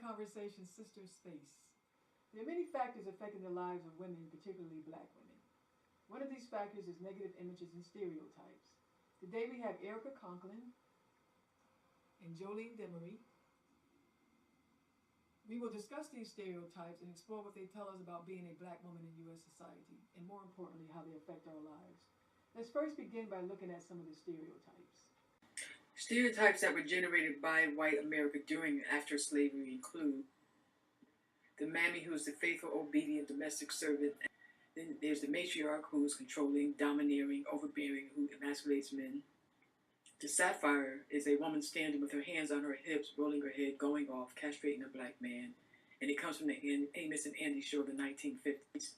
conversation, Sister Space. There are many factors affecting the lives of women, particularly black women. One of these factors is negative images and stereotypes. Today we have Erika Conklin and Joelene Demory. We will discuss these stereotypes and explore what they tell us about being a black woman in U.S. society, and more importantly, how they affect our lives. Let's first begin by looking at some of the stereotypes. Stereotypes that were generated by white America during and after slavery include the Mammy, who is the faithful, obedient domestic servant. Then there's the Matriarch, who is controlling, domineering, overbearing, who emasculates men. The Sapphire is a woman standing with her hands on her hips, rolling her head, going off, castrating a black man. And it comes from the Amos and Andy show of the 1950s.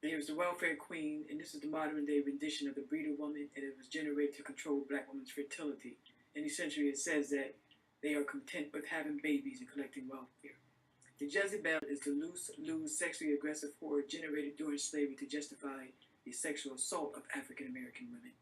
There's the Welfare Queen, and this is the modern day rendition of the breeder woman, and it was generated to control black women's fertility. And essentially it says that they are content with having babies and collecting welfare. The Jezebel is the loose, sexually aggressive whore generated during slavery to justify the sexual assault of African American women.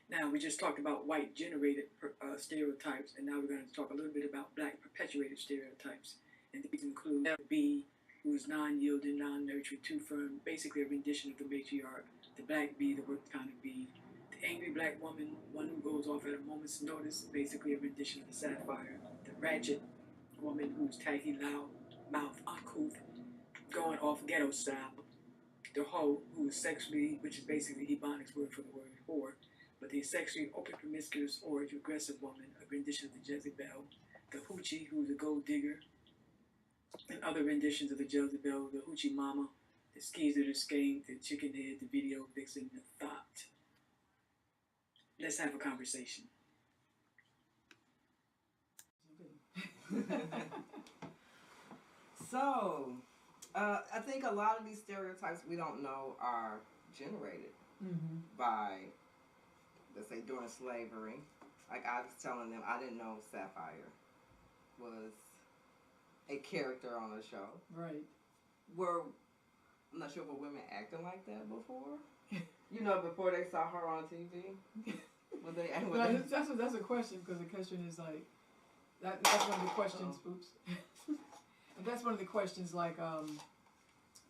Now, we just talked about white generated stereotypes, and now we're going to talk a little bit about black perpetuated stereotypes. And these include the B, who is non-yielding, non-nurturing, too firm, basically a rendition of the matriarch. The black bee, the work kind of bee. The angry black woman, one who goes off at a moment's notice, basically a rendition of the sapphire. The ratchet woman, who's tacky, loud, mouth, uncouth, going off ghetto style. The hoe, who is sexually, which is basically Ebonics word for the word whore, but the sexually open, promiscuous, or aggressive woman, a rendition of the Jezebel. The hoochie, who's a gold digger, and other renditions of the Jezebel, the hoochie mama, the skeezer, the skank, the chicken head, the video vixen, the thought. Let's have a conversation. So, I think a lot of these stereotypes we don't know are generated by, let's say, during slavery. Like I was telling them, I didn't know Sapphire was a character on the show. Right. I'm not sure, were women acting like that before? You know, before they saw her on TV? Were they acting like that? That's a question, because the question is like, that's one of the questions, oops. That's one of the questions, like,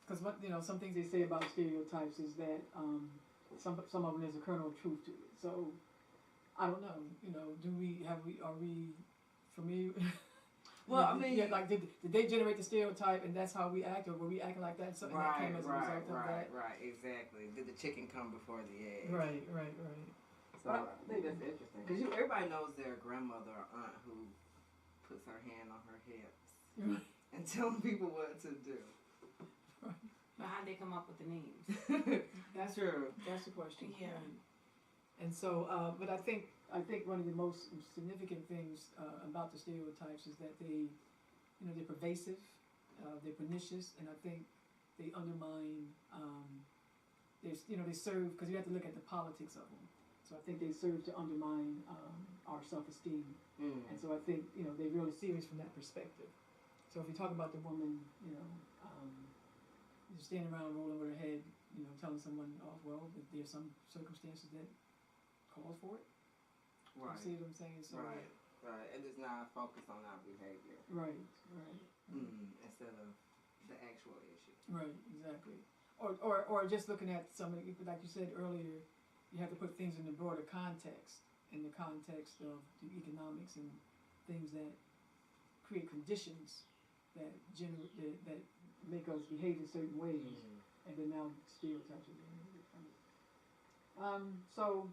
because some things they say about stereotypes is that some of them there's a kernel of truth to it. So I don't know. Are we familiar? Well, I mean, yeah, like did they generate the stereotype and that's how we act, or were we acting like that? Something that came as a result of that. Right, exactly. Did the chicken come before the egg? Right. So I think that's interesting because everybody knows their grandmother or aunt who puts her hand on her hips and telling people what to do. Right. But how'd they come up with the names? That's true. That's the question. Yeah. And so, but I think one of the most significant things about the stereotypes is that they're pervasive, they're pernicious, and I think they undermine. They serve, because you have to look at the politics of them. So I think they serve to undermine our self-esteem, and so I think they're really serious from that perspective. So if you talk about the woman, just standing around rolling with her head, telling someone, oh well, there's some circumstances that calls for it. Right. You see what I'm saying? So, right. And it's not focused on our behavior. Right. Instead of the actual issue. Right, exactly. Or just looking at somebody, like you said earlier, you have to put things in the broader context, in the context of the economics and things that create conditions that make us behave in certain ways, and then now stereotypes are so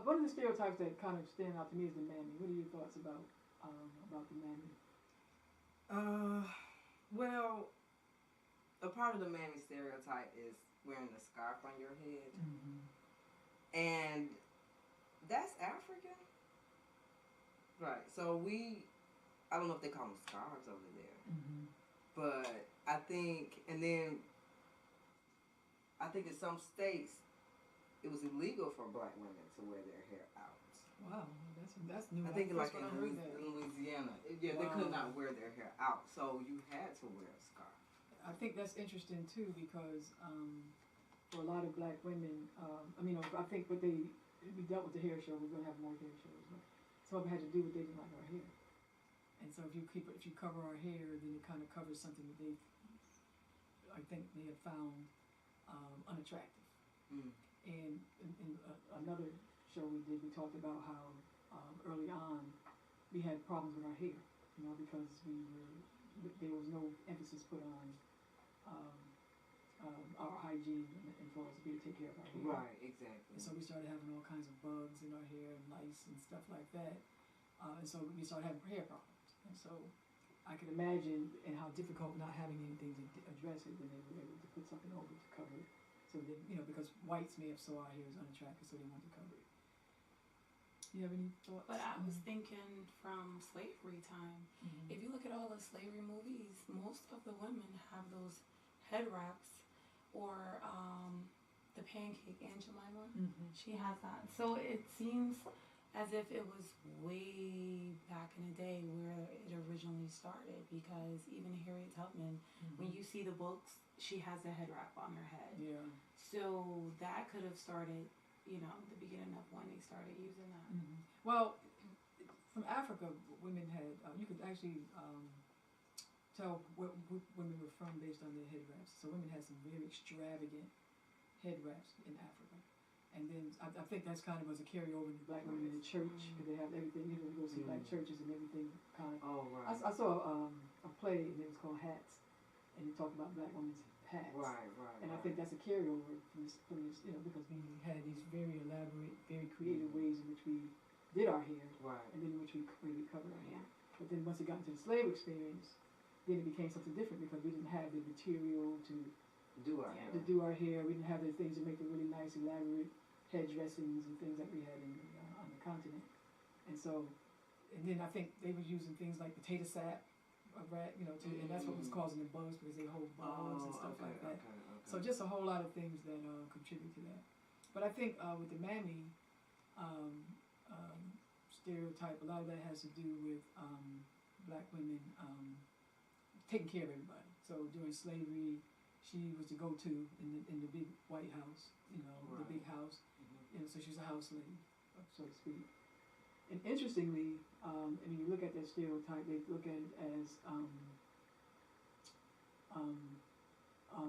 one of the stereotypes that kind of stand out to me is the Mammy. What are your thoughts about the Mammy? Well, a part of the Mammy stereotype is wearing the scarf on your head. And that's African. Right. So I don't know if they call them scarves over there. But I think in some states, it was illegal for black women to wear their hair out. Wow, that's new. I think like in Louisiana, they could not wear their hair out, so you had to wear a scarf. I think that's interesting too, because for a lot of black women, I think we dealt with the hair show. We're going to have more hair shows, but some of it had to do with they didn't like our hair. And so if you cover our hair, then it kind of covers something that they, I think, may have found unattractive. Mm. And in another show we did, we talked about how early on we had problems with our hair, because there was no emphasis put on our hygiene and for us to be able to take care of our hair. Right, exactly. And so we started having all kinds of bugs in our hair and lice and stuff like that. And so we started having hair problems. And so I can imagine and how difficult not having anything to address it when they were able to put something over to cover it. So that, because whites may have saw our hair as unattractive, so they wanted to cover it. You have any thoughts? But I was thinking from slavery time. Mm-hmm. If you look at all the slavery movies, most of the women have those head wraps, or the pancake Aunt Jemima. Mm-hmm. She has that. So it seems as if it was way back in the day where it originally started, because even Harriet Tubman, when you see the books, she has a head wrap on her head. Yeah. So that could have started, the beginning of when they started using that. Mm-hmm. Well, from Africa, women had, you could actually tell what women were from based on their head wraps. So women had some very extravagant head wraps in Africa. And then I think that's kind of was a carryover in black women in the church, because they have everything, you go see black churches and everything kind of. Oh, right. I saw a play, and it was called Hats, and it talked about black women's hats. Right. And I think that's a carryover from this, because we had these very elaborate, very creative ways in which we did our hair, right, and then in which we covered our hair. But then once it got into the slave experience, then it became something different, because we didn't have the material to do our hair. We didn't have the things to make the really nice, elaborate head dressings and things that we had on the continent. And so, and then I think they were using things like potato sap, and that's what was causing the bugs, because they hold bugs and stuff like that. Okay. So just a whole lot of things that contribute to that. But I think with the Mammy stereotype, a lot of that has to do with black women taking care of everybody. So during slavery, she was the go-to in the big white house, Right. the big house. Mm-hmm. So she's a house slave, so to speak. And interestingly, you look at that stereotype, they look at it as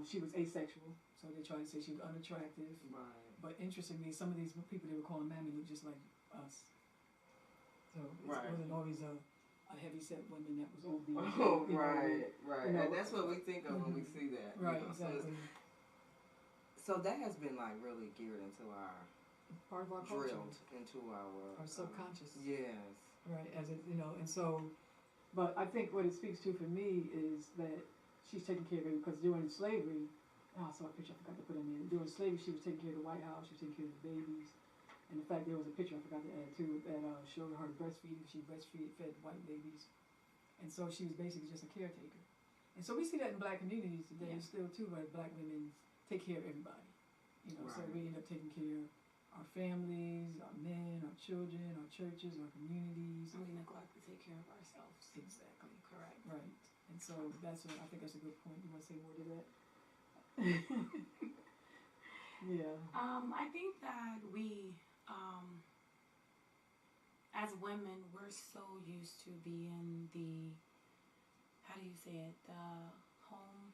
she was asexual, so they try to say she was unattractive. Right. But interestingly, some of these people they were calling Mammy look just like us. So it wasn't always a heavy-set woman that was obese. Oh, right. And that's what we think of when we see that. Right, exactly. So that has been like really geared into our part of our culture, drilled into our subconscious. Yes. Right, as it and so, but I think what it speaks to for me is that she's taking care of it, because during slavery, I saw a picture I forgot to put in there. During slavery, she was taking care of the White House, she was taking care of the babies. And in fact, there was a picture I forgot to add too that showed her breastfeeding. She fed white babies, and so she was basically just a caretaker. And so we see that in black communities today still too, where black women take care of everybody. So we end up taking care of our families, our men, our children, our churches, our communities. And we neglect to take care of ourselves. Exactly. Correct. Right. And so I think that's a good point. You want to say more to that? Yeah. I think that we, as women, we're so used to being the, how do you say it, the home,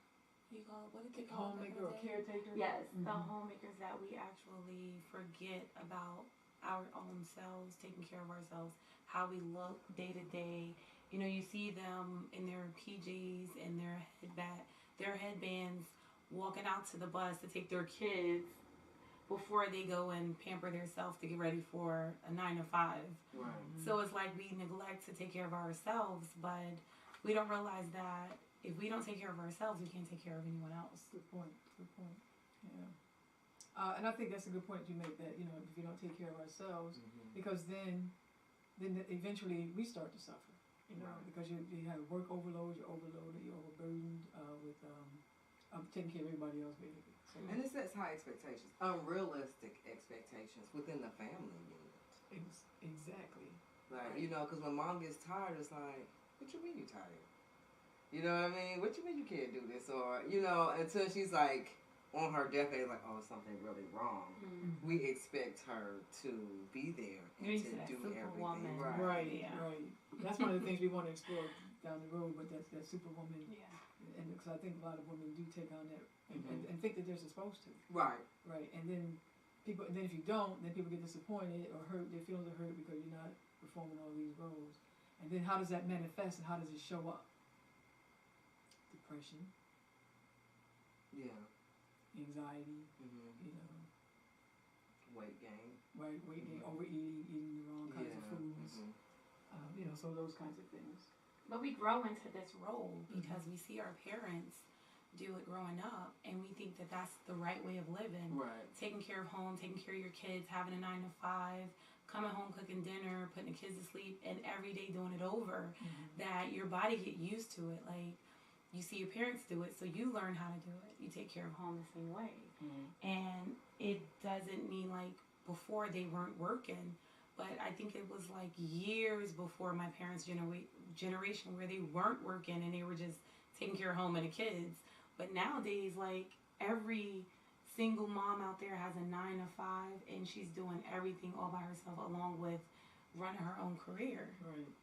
you call it, what did they call it? Homemaker or caretaker? Yes, the homemakers, that we actually forget about our own selves, taking care of ourselves, how we look day to day. You see them in their PJs and their headbands, walking out to the bus to take their kids before they go and pamper themselves to get ready for a 9 to 5. Right. So it's like we neglect to take care of ourselves, but we don't realize that if we don't take care of ourselves, we can't take care of anyone else. Good point. Yeah. And I think that's a good point you make, that, if we don't take care of ourselves, because then eventually we start to suffer, because you have work overload, you're overloaded, you're overburdened with taking care of everybody else, basically. So, and it sets high expectations, unrealistic expectations within the family unit. Exactly. Like, because when mom gets tired, it's like, what you mean you tired? You know what I mean? What you mean you can't do this? Or, until she's like, on her deathbed, like, oh, something really wrong. Mm-hmm. We expect her to be there and to do everything. Right. Yeah. Right. That's one of the things we want to explore down the road, but that's that superwoman. Yeah. And because I think a lot of women do take on that and think that they're supposed to. Right. Right. And then if you don't, then people get disappointed or hurt. Their feelings are hurt because you're not performing all these roles. And then how does that manifest and how does it show up? Depression. Yeah. Anxiety. Mm-hmm. You know. Weight gain. Right. Weight gain. Overeating. Eating the wrong kinds of foods. You know. So those kinds of things. But we grow into this role because we see our parents do it growing up, and we think that that's the right way of living. Right. Taking care of home, taking care of your kids, having a 9 to 5, coming home, cooking dinner, putting the kids to sleep, and every day doing it over. That your body get used to it. Like, you see your parents do it, so you learn how to do it. You take care of home the same way. And it doesn't mean like before they weren't working, but I think it was like years before my parents' generation where they weren't working and they were just taking care of home and the kids. But nowadays, like, every single mom out there has a 9 to 5, and she's doing everything all by herself along with running her own career. Right.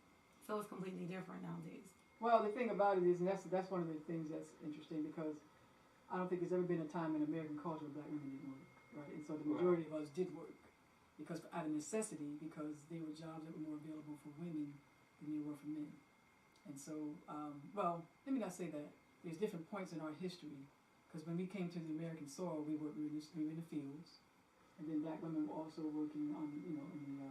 So it's completely different nowadays. Well, the thing about it is, and that's one of the things that's interesting, because I don't think there's ever been a time in American culture where black women didn't work, right? And so the majority of us did work, because out of necessity, because there were jobs that were more available for women than there were for men. And so, well, let me not say that. There's different points in our history, because when we came to the American soil, we were in the fields, and then black women were also working on, you know, in the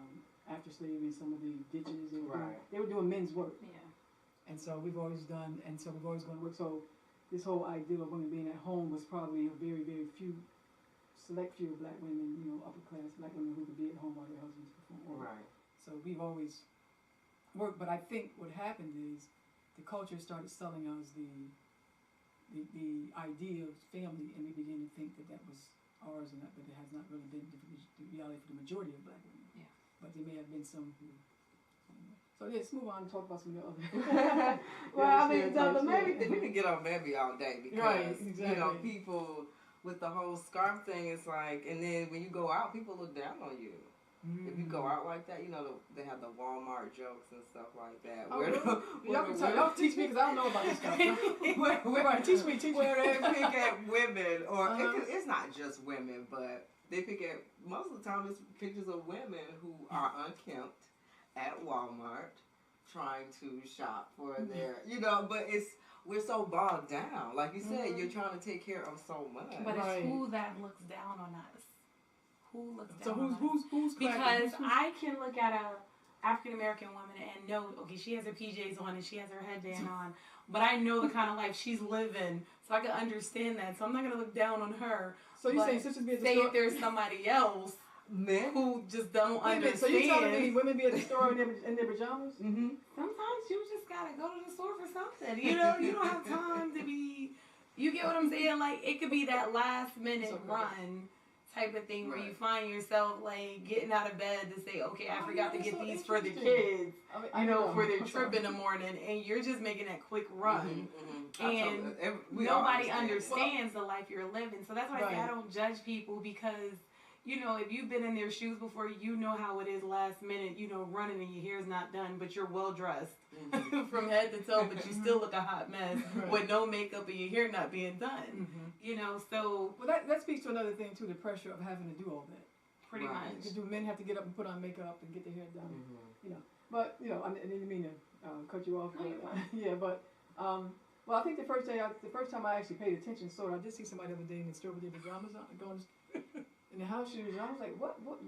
after slavery, some of the ditches. They were doing men's work. Yeah. And so we've always gone to work. So this whole idea of women being at home was probably a very, very select few black women, you know, upper class black women who could be at home while their husbands perform. Right. So we've always worked, but I think what happened is the culture started selling us the idea of family, and we began to think that was ours, and that, but it has not really been the reality for the majority of black women. Yeah. But there may have been some who. So let's move on and talk about some of the other. Well, I mean, the Mammy thing, we can get on Mammy all day because, exactly. you know, people with the whole scarf thing is like, and then when you go out, people look down on you. If you go out like that, you know, they have the Walmart jokes and stuff like that. Oh, y'all teach me, because I don't know about this stuff. Teach me. Where they pick at women, or it's not just women, but they pick at, most of the time it's pictures of women who are unkempt at Walmart trying to shop for their, you know, but we're so bogged down. Like you said, you're trying to take care of so much. But it's who that looks down on us. Who looks down on us? So who's because I can look at a African American woman and know, okay, she has her PJs on and she has her headband on, but I know the kind of life she's living, so I can understand that. So I'm not gonna look down on her. So you saying sisters be at the store? Say if there's somebody else men who just don't understand. So you telling me women be at the store in their pajamas? Mm-hmm. Sometimes you just gotta go to the store for something. You know, you don't have time to be. You get what I'm saying? Like, it could be that last minute run type of thing where you find yourself like getting out of bed to say, okay, I forgot to get these for the kids, you know, for their trip in the morning, and you're just making that quick run, and nobody understands the life you're living. So that's why I say I don't judge people, because, you know, if you've been in their shoes before, you know how it is last minute, you know, running and your hair's not done, but you're well dressed from head to toe, but you still look a hot mess with no makeup and your hair not being done. You know, so. Well, that speaks to another thing too, the pressure of having to do all that. Pretty much. Because do men have to get up and put on makeup and get their hair done? You know, but you know, I didn't mean to cut you off. But, well, I think the first time I actually paid attention, I did see somebody the other day in the store with their pajamas on, going in the house shoes, and I was like,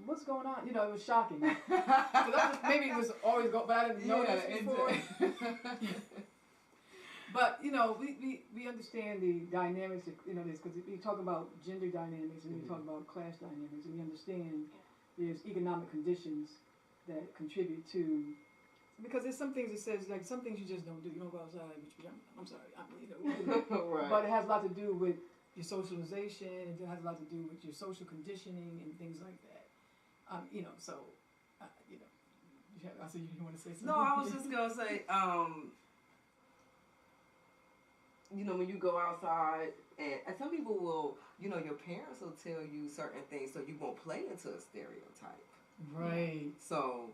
what's going on? You know, it was shocking. Maybe it was always but I didn't know that before. But, you know, we understand the dynamics, you know, this, because we talk about gender dynamics and we talk about class dynamics, and we understand there's economic conditions that contribute to, because there's some things that says, like, some things you just don't do. You don't go outside with your pajamas. I'm sorry, you know, but it has a lot to do with your socialization, it has a lot to do with your social conditioning and things like that. You know, so, you know, I see you want to say something. No, I was just going to say, you know, when you go outside And some people will, you know, your parents will tell you certain things so you won't play into a stereotype. Right. So,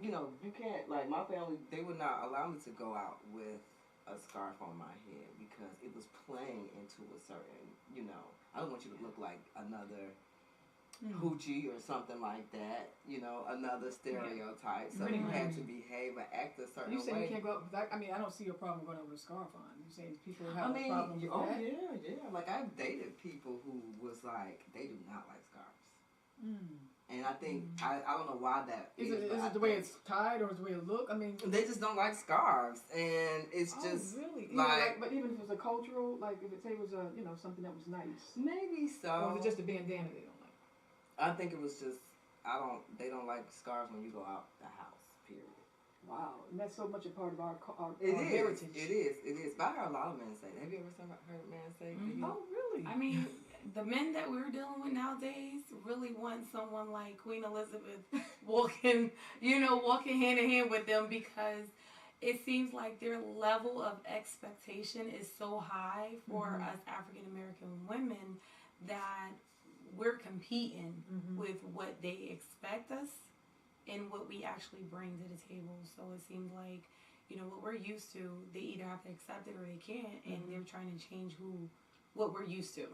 you know, you can't, like, my family, they would not allow me to go out with a scarf on my head because it was playing into a certain, you know, I don't want you to look like another hoochie or something like that, you know, another stereotype. So you had to behave and act a certain way. You saying you can't go out, I mean, I don't see a problem going out with a scarf on. You saying people have a problem with that? Yeah. Like, I've dated people who was like, they do not like scarves. And I think, I don't know why that is. Is it the way it's tied or is it the way it look? I mean, they just don't like scarves. And it's just really? like, but even if it was a cultural, like if it was a, you know, something that was nice. Maybe so. Or was it just a bandana they don't like? I think it was just, they don't like scarves when you go out the house, period. Wow. And that's so much a part of our heritage. It is. But I heard a lot of men say that. Have you ever heard a man say that? Oh, really? I mean, the men that we're dealing with nowadays really want someone like Queen Elizabeth walking hand in hand with them, because it seems like their level of expectation is so high for us African American women that we're competing with what they expect us and what we actually bring to the table. So it seems like, you know, what we're used to, they either have to accept it or they can't, and they're trying to change what we're used to,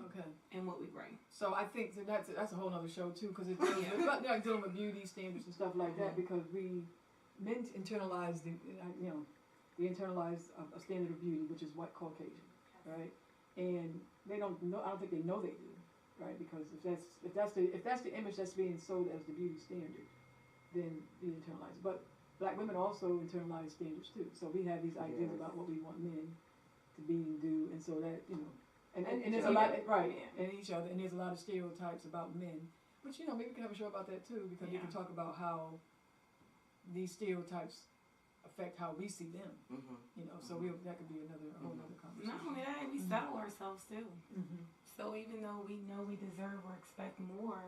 okay, and what we bring. So I think that's a whole other show too, because it deals with, like dealing with beauty standards and stuff like that, because men internalize they internalize a standard of beauty, which is white Caucasian, right? And they don't know. I don't think they know they do, right? Because if that's the image that's being sold as the beauty standard, then we internalize. But black women also internalize standards too. So we have these ideas about what we want men to be and do, and so that, you know. And there's a lot, and each other, and there's a lot of stereotypes about men, which, you know, maybe we can have a show about that too, because we can talk about how these stereotypes affect how we see them, you know, so that could be a whole other conversation. Not only that, we settle ourselves too. So even though we know we deserve or expect more,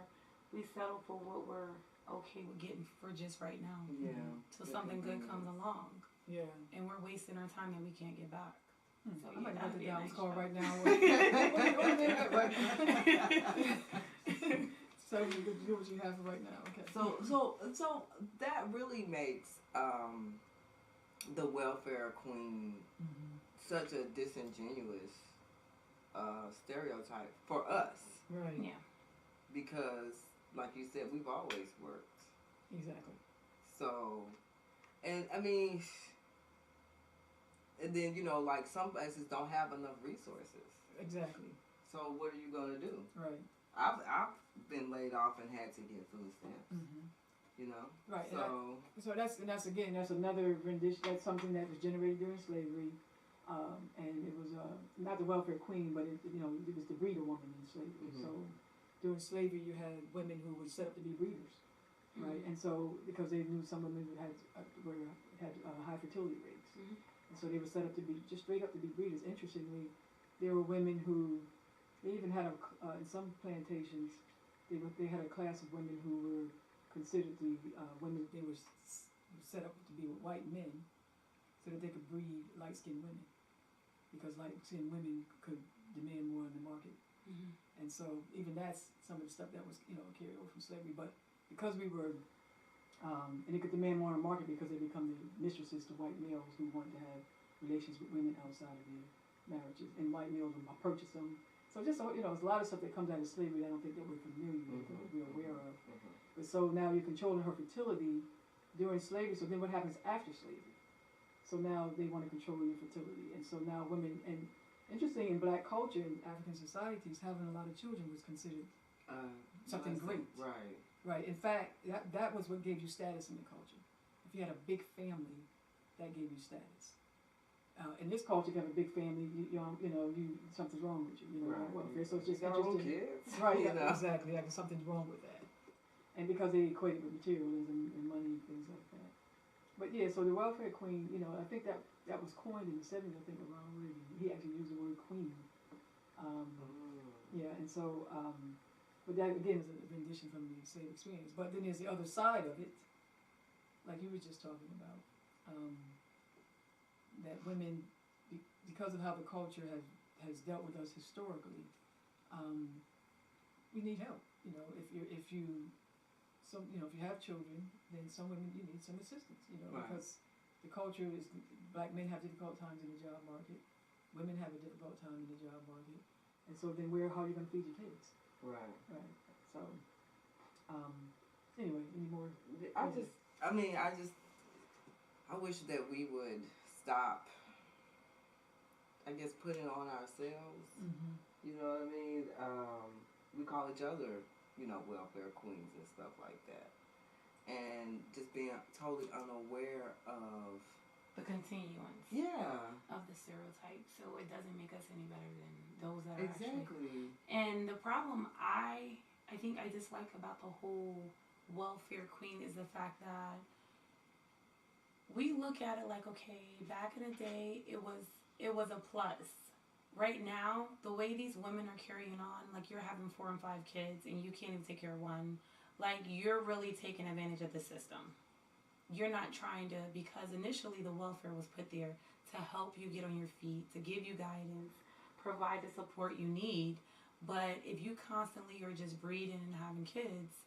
we settle for what we're okay with getting for just right now. Yeah. Till something good comes along. Yeah. And we're wasting our time that we can't get back. So I might write it down. It's called show. right now. So you can do what you have right now. Okay. So that really makes the welfare queen such a disingenuous stereotype for us. Right. Yeah. Because, like you said, we've always worked. Exactly. So, and I mean, and then, you know, like some places don't have enough resources. Exactly. So what are you gonna do? Right. I've been laid off and had to get food stamps. You know. Right. So that's another rendition. That's something that was generated during slavery, and it was not the welfare queen, but it was the breeder woman in slavery. So during slavery, you had women who were set up to be breeders, right? And so because they knew some women had high fertility rates, and so they were set up to be just straight up to be breeders. Interestingly, there were women who they even had in some plantations they had a class of women who were considered the women. They were set up to be with white men so that they could breed light-skinned women, because light-skinned women could demand more in the market. And so even that's some of the stuff that was, you know, carried over from slavery. But because we were, and they could demand more in the market because they become the mistresses to white males who wanted to have relations with women outside of their marriages, and white males would purchase them. So just, you know, there's a lot of stuff that comes out of slavery that I don't think that we're familiar with or we're aware of. But so now you're controlling her fertility during slavery. So then what happens after slavery? So now they want to control your fertility. And so now women, and interesting, in black culture, in African societies, having a lot of children was considered something great. Right. Right. In fact, that was what gave you status in the culture. If you had a big family, that gave you status. In this culture, if you have a big family, something's wrong with you. You know, welfare. So it's just interesting. Kids. Right. Yeah, exactly. Like something's wrong with that. And because they equate it with materialism and money and things like that. But yeah, so the welfare queen, you know, I think that was coined in the 70s. I think around Reagan, he actually used the word queen. Yeah, and so, but that again is a rendition from the slave experience. But then there's the other side of it, like you were just talking about, that women, because of how the culture has dealt with us historically, we need help. You know, if you have children, then some women, you need some assistance. You know, Right. because the culture is black men have difficult times in the job market, women have a difficult time in the job market, and so then how are you going to feed your kids? Right. Right. So, anyway, any more? I wish that we would stop, I guess, putting on ourselves. Mm-hmm. You know what I mean? We call each other, you know, welfare queens and stuff like that. And just being totally unaware of The continuance. Yeah. Of the stereotype, so it doesn't make us any better than those that are Exactly. And the problem I think I dislike about the whole welfare queen is the fact that we look at it like, okay, back in the day it was a plus. Right now, the way these women are carrying on, like you're having 4 and 5 kids and you can't even take care of one, like you're really taking advantage of the system. You're not trying to, because initially the welfare was put there to help you get on your feet, to give you guidance, provide the support you need. But if you constantly are just breeding and having kids,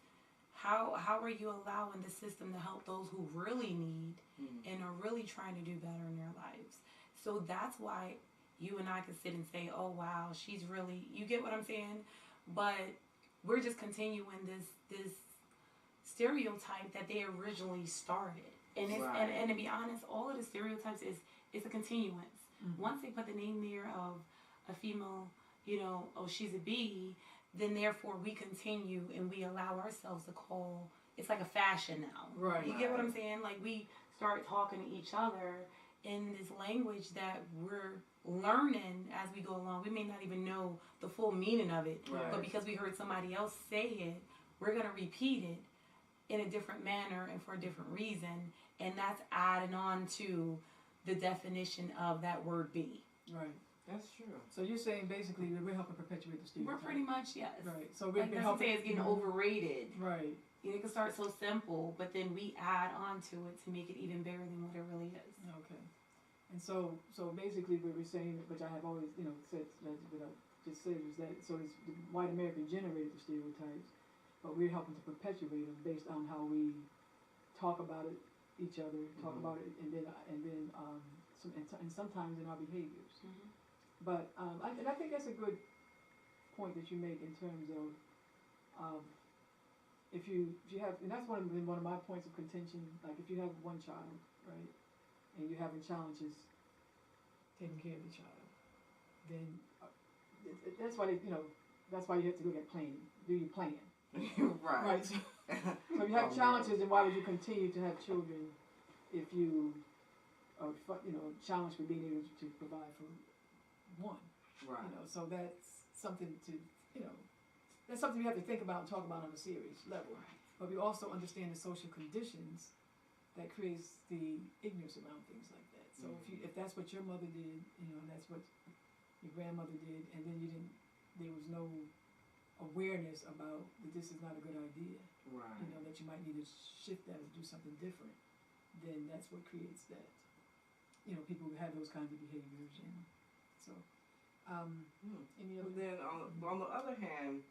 how are you allowing the system to help those who really need and are really trying to do better in their lives? So that's why you and I can sit and say, oh wow, she's really, you get what I'm saying? But we're just continuing this stereotype that they originally started. And it's, Right. and to be honest, all of the stereotypes is a continuance. Mm-hmm. Once they put the name there of a female, you know, oh, she's a B, then therefore we continue and we allow ourselves to call, it's like a fashion now. Right. You get what I'm saying? Like we start talking to each other in this language that we're learning as we go along. We may not even know the full meaning of it, Right. but because we heard somebody else say it, we're going to repeat it in a different manner and for a different reason, and that's adding on to the definition of that word be. Right. That's true. So you're saying basically that we're helping perpetuate the stereotype. We're pretty much, yes. Right. So we've Like been that's to helping. say it's getting overrated. Right. It can start so simple, but then we add on to it to make it even bigger than what it really is. Okay. And so basically what we're saying, which I have always, said, what I just said, is that, so it's the white American generated the stereotypes, but we're helping to perpetuate them based on how we talk about it, each other, talk about it, and sometimes in our behaviors. Mm-hmm. But, I think that's a good point that you make in terms of, if you have, and that's one of my points of contention, like if you have one child, right, and you're having challenges taking care of the child, then that's why that's why you have to look at planning. Do you plan? Right. So you have challenges, and why would you continue to have children if you are challenged with being able to provide for one? Right. So that's something that's something we have to think about and talk about on a serious level. But we also understand the social conditions that creates the ignorance around things like that. So if that's what your mother did, and that's what your grandmother did, and then there was no awareness about that this is not a good idea. Right. That you might need to shift that or do something different. Then that's what creates that. People who have those kinds of behaviors, and so. Any other? Then on the other hand,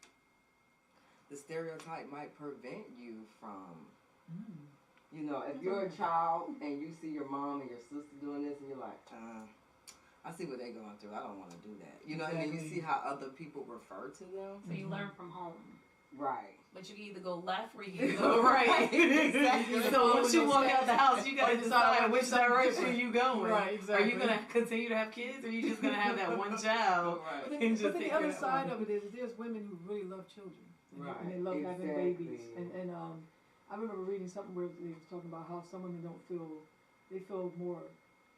the stereotype might prevent you from, if you're a child and you see your mom and your sister doing this, and you're like, I see what they're going through. I don't want to do that. You know what I mean? You see how other people refer to them. So you learn from home. Right. But you can either go left or you can go right. Exactly. So once you walk out the house, you gotta decide which direction you going. Right, exactly. Are you gonna continue to have kids, or are you just gonna have that one child? Right. But And then, just the take other care of side one. of it is there's women who really love children. And they love having Exactly. babies. And I remember reading something where they were talking about how some women they feel more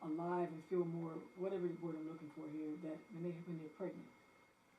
alive and feel more, whatever word I'm looking for here, that when they're pregnant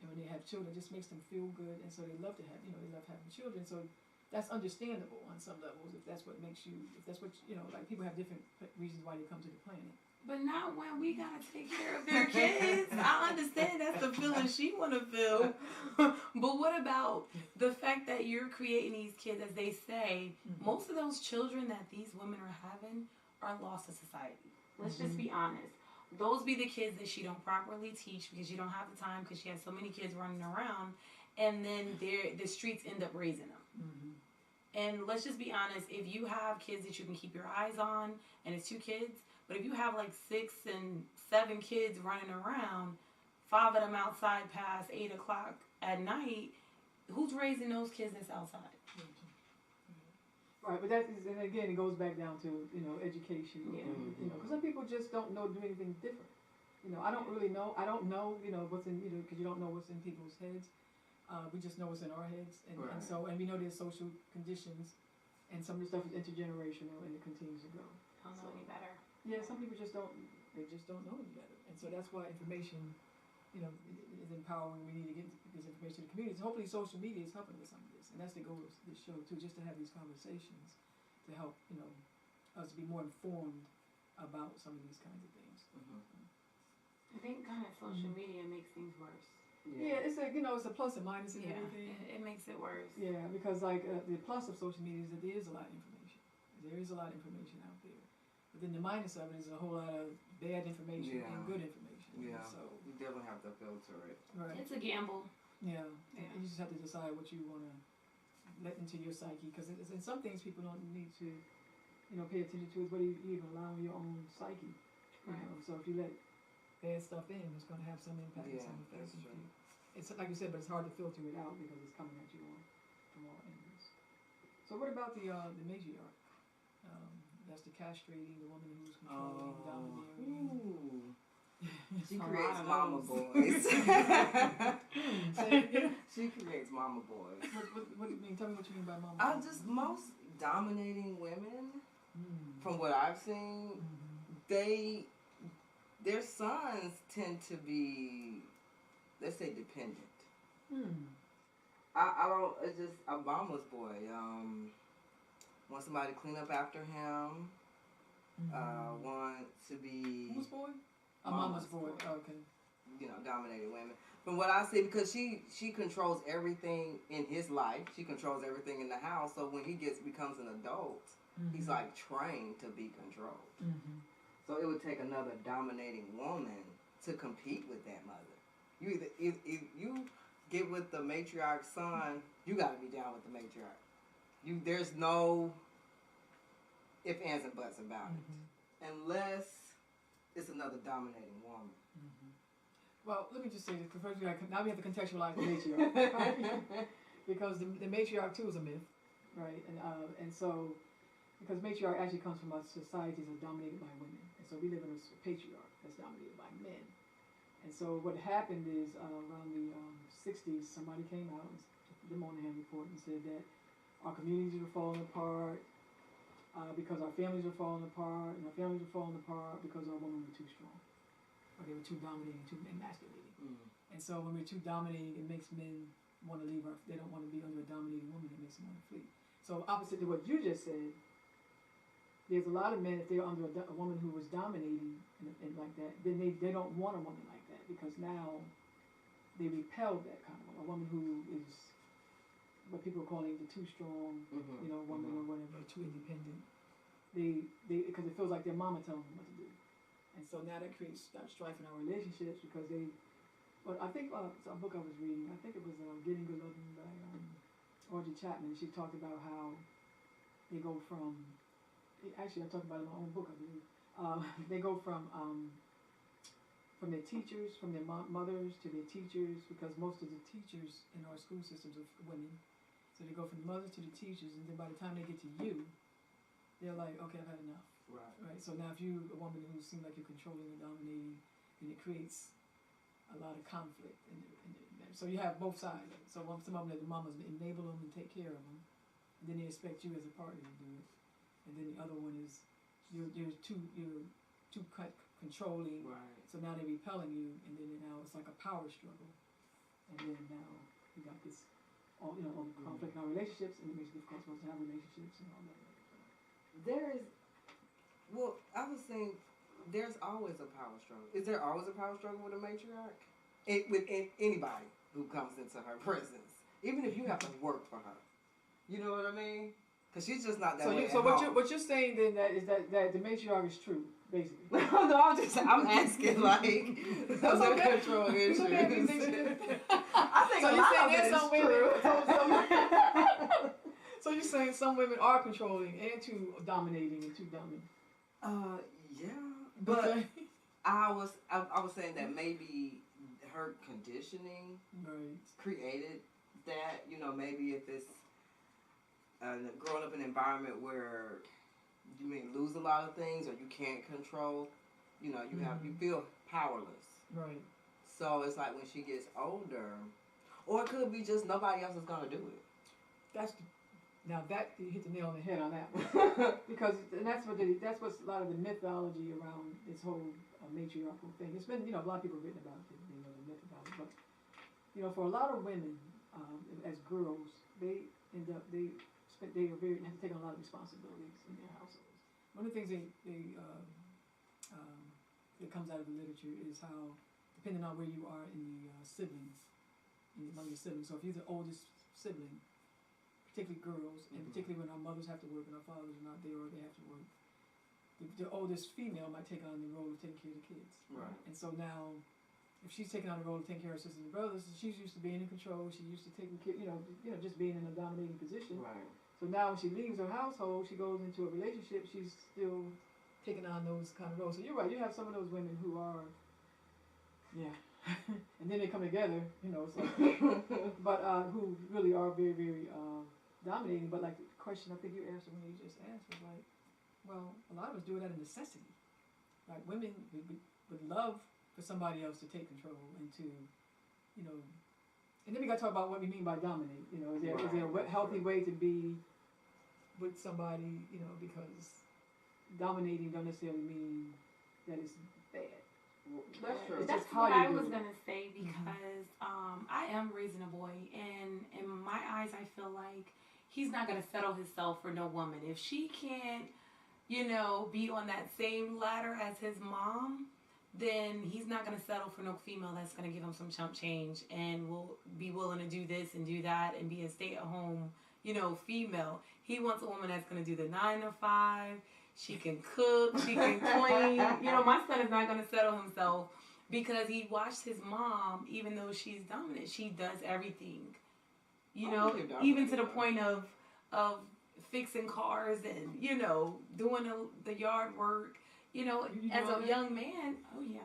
and when they have children, it just makes them feel good, and so they love to have, they love having children. So that's understandable on some levels if that's what makes you, if that's what, like people have different reasons why they come to the planet. But not when we gotta take care of their kids. I understand that's the feeling she wanna feel. But what about the fact that you're creating these kids, as they say, most of those children that these women are having are lost to society. Let's just be honest. those be the kids that she don't properly teach because she don't have the time because she has so many kids running around, and then the streets end up raising them. Mm-hmm. And let's just be honest, if you have kids that you can keep your eyes on, and it's 2 kids, but if you have like 6 and 7 kids running around, 5 of them outside past 8 o'clock at night, who's raising those kids that's outside? Right, but that is, and again, it goes back down to, education. Yeah. Because some people just don't know, do anything different. I don't really know. I don't know, what's in, because you don't know what's in people's heads. We just know what's in our heads. And we know there's social conditions, and some of the stuff is intergenerational, and it continues to go. Don't know any better. Yeah, some people just don't know any better. And so that's why information, is empowering. We need to get this information to the community. So hopefully social media is helping with some of this. And that's the goal of this show too, just to have these conversations to help, us be more informed about some of these kinds of things. I think kind of social media makes things worse. Yeah, it's it's a plus and minus and everything. It makes it worse. Yeah, because like the plus of social media is that there is a lot of information. There is a lot of information out there. But then the minus of it is a whole lot of bad information and good information. Yeah. So you definitely have to filter it. Right. It's a gamble. Yeah. You just have to decide what you want to let into your psyche, because in some things people don't need to, pay attention to is what you even allow in your own psyche. So if you let bad stuff in, it's going to have some impact. Yeah, some effect. that's true. It's like you said, but it's hard to filter it out because it's coming at you from all angles. So what about the matriarch? That's the castrating, the woman who's controlling, domineering. Ooh. She A creates lot of mama those. boys. She creates mama boys. What do you mean? Tell me what you mean by mama. Just most dominating women, Mm. from what I've seen, their sons tend to be, let's say, dependent. I don't. It's just a mama's boy. Want somebody to clean up after him. Want to be. Whose boy? A mama's boy. Oh, okay. Dominating women. From what I see, because she controls everything in his life. She controls everything in the house. So when he becomes an adult, he's like trained to be controlled. So it would take another dominating woman to compete with that mother. You either if you get with the matriarch son, you got to be down with the matriarch. There's no ifs, ands, and buts about it, unless it's another dominating woman. Well, let me just say this, because first now we have to contextualize the matriarch. Because the matriarch too is a myth, right? And so, because matriarch actually comes from a society that's dominated by women. And so we live in a patriarch that's dominated by men. And so what happened is around the 60s, somebody came out, the Monahan report, and said that our communities were falling apart because our families were falling apart, and our families were falling apart because our women were too strong. Or they were too dominating, too emasculating. And so when we're too dominating, it makes men want to leave they don't want to be under a dominating woman, it makes them want to flee. So opposite to what you just said, there's a lot of men, if they're under a woman who was dominating and like that, then they don't want a woman like that, because now they repel that kind of woman, a woman who is what people are calling the too strong, woman or whatever, too independent. Because it feels like their mama telling them what to do. And so now that creates strife in our relationships, because I think it's a book I was reading, I think it was Getting Good Loving by Audrey Chapman. She talked about how they go from, actually I talked about it in my own book, I believe. They go from their teachers, from their mothers to their teachers, because most of the teachers in our school systems are women. So they go from the mothers to the teachers, and then by the time they get to you, they're like, okay, I've had enough. Right. So now if you're a woman who seems like you're controlling and dominating, then it creates a lot of conflict in there. So you have both sides. So some of them, the mamas enable them and take care of them, and then they expect you as a partner to do it. And then the other one is you're too controlling. Right. So now they're repelling you, and then now it's like a power struggle. And then now you got this all the conflict in our relationships, and it makes it difficult for us to have relationships and all that. I was saying, there's always a power struggle. Is there always a power struggle with a matriarch? With anybody who comes into her presence, even if you have to work for her. You know what I mean? Because she's just not that So way. so what you're saying then that the matriarch is true, basically. No, I'm asking like those are control issues. I think So a you're lot saying of it there's is some true. women. So you're saying some women are controlling and too dominating and too dominant. Yeah, but Okay. I was saying that maybe her conditioning Right. created that. You know, maybe if it's growing up in an environment where you may lose a lot of things or you can't control, you know, you feel powerless. Right. So it's like when she gets older, or it could be just nobody else is gonna do it. Now that you hit the nail on the head on that one, because that's what's a lot of the mythology around this whole matriarchal thing. It's been, a lot of people have written about it, the myth about it, but for a lot of women, as girls, they end up they have to take on a lot of responsibilities in their households. One of the things that comes out of the literature is how, depending on where you are in the siblings, among your siblings. So if you're the oldest sibling, particularly girls, and particularly when our mothers have to work and our fathers are not there or they have to work, the oldest female might take on the role of taking care of the kids. Right. And so now, if she's taking on the role of taking care of her sisters and brothers, she's used to being in control. She's used to taking care, just being in a dominating position. Right. So now when she leaves her household, she goes into a relationship, she's still taking on those kind of roles. So you're right, you have some of those women who are, and then they come together, but who really are very, very dominating. But like the question I think you answered when you just asked was like, well, a lot of us do it out of necessity. Like women would love for somebody else to take control and to, and then we got to talk about what we mean by dominate. Is there a healthy way to be with somebody, because dominating don't necessarily mean that it's bad. That's true. That's what I was gonna say, because I am raising a boy, and in my eyes, I feel like he's not gonna settle himself for no woman. If she can't, be on that same ladder as his mom, then he's not gonna settle for no female that's gonna give him some chump change and will be willing to do this and do that and be a stay-at-home, female. He wants a woman that's gonna do the 9 to 5. She can cook, she can clean. My son is not going to settle himself because he watched his mom, even though she's dominant, she does everything. Even to the point of fixing cars and, doing the yard work. As a young man, oh yeah,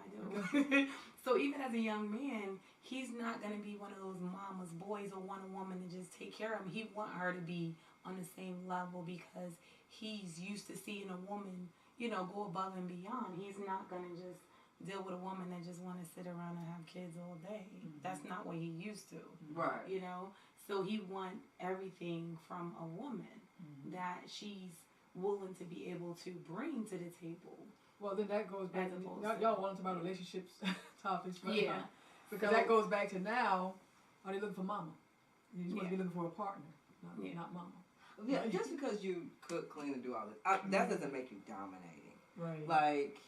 I do. So even as a young man, he's not going to be one of those mama's boys or want a woman to just take care of him. He want her to be on the same level because he's used to seeing a woman, go above and beyond. He's not going to just deal with a woman that just want to sit around and have kids all day. Mm-hmm. That's not what he used to. Right. So he want everything from a woman that she's willing to be able to bring to the table. Well, then that goes back to, y'all want to talk about relationships topics, right? Yeah. Because that goes back to now, are they looking for mama? You just want to be looking for a partner, not mama. Yeah, just because you cook, clean, and do all this, that doesn't make you dominating. Right. Like,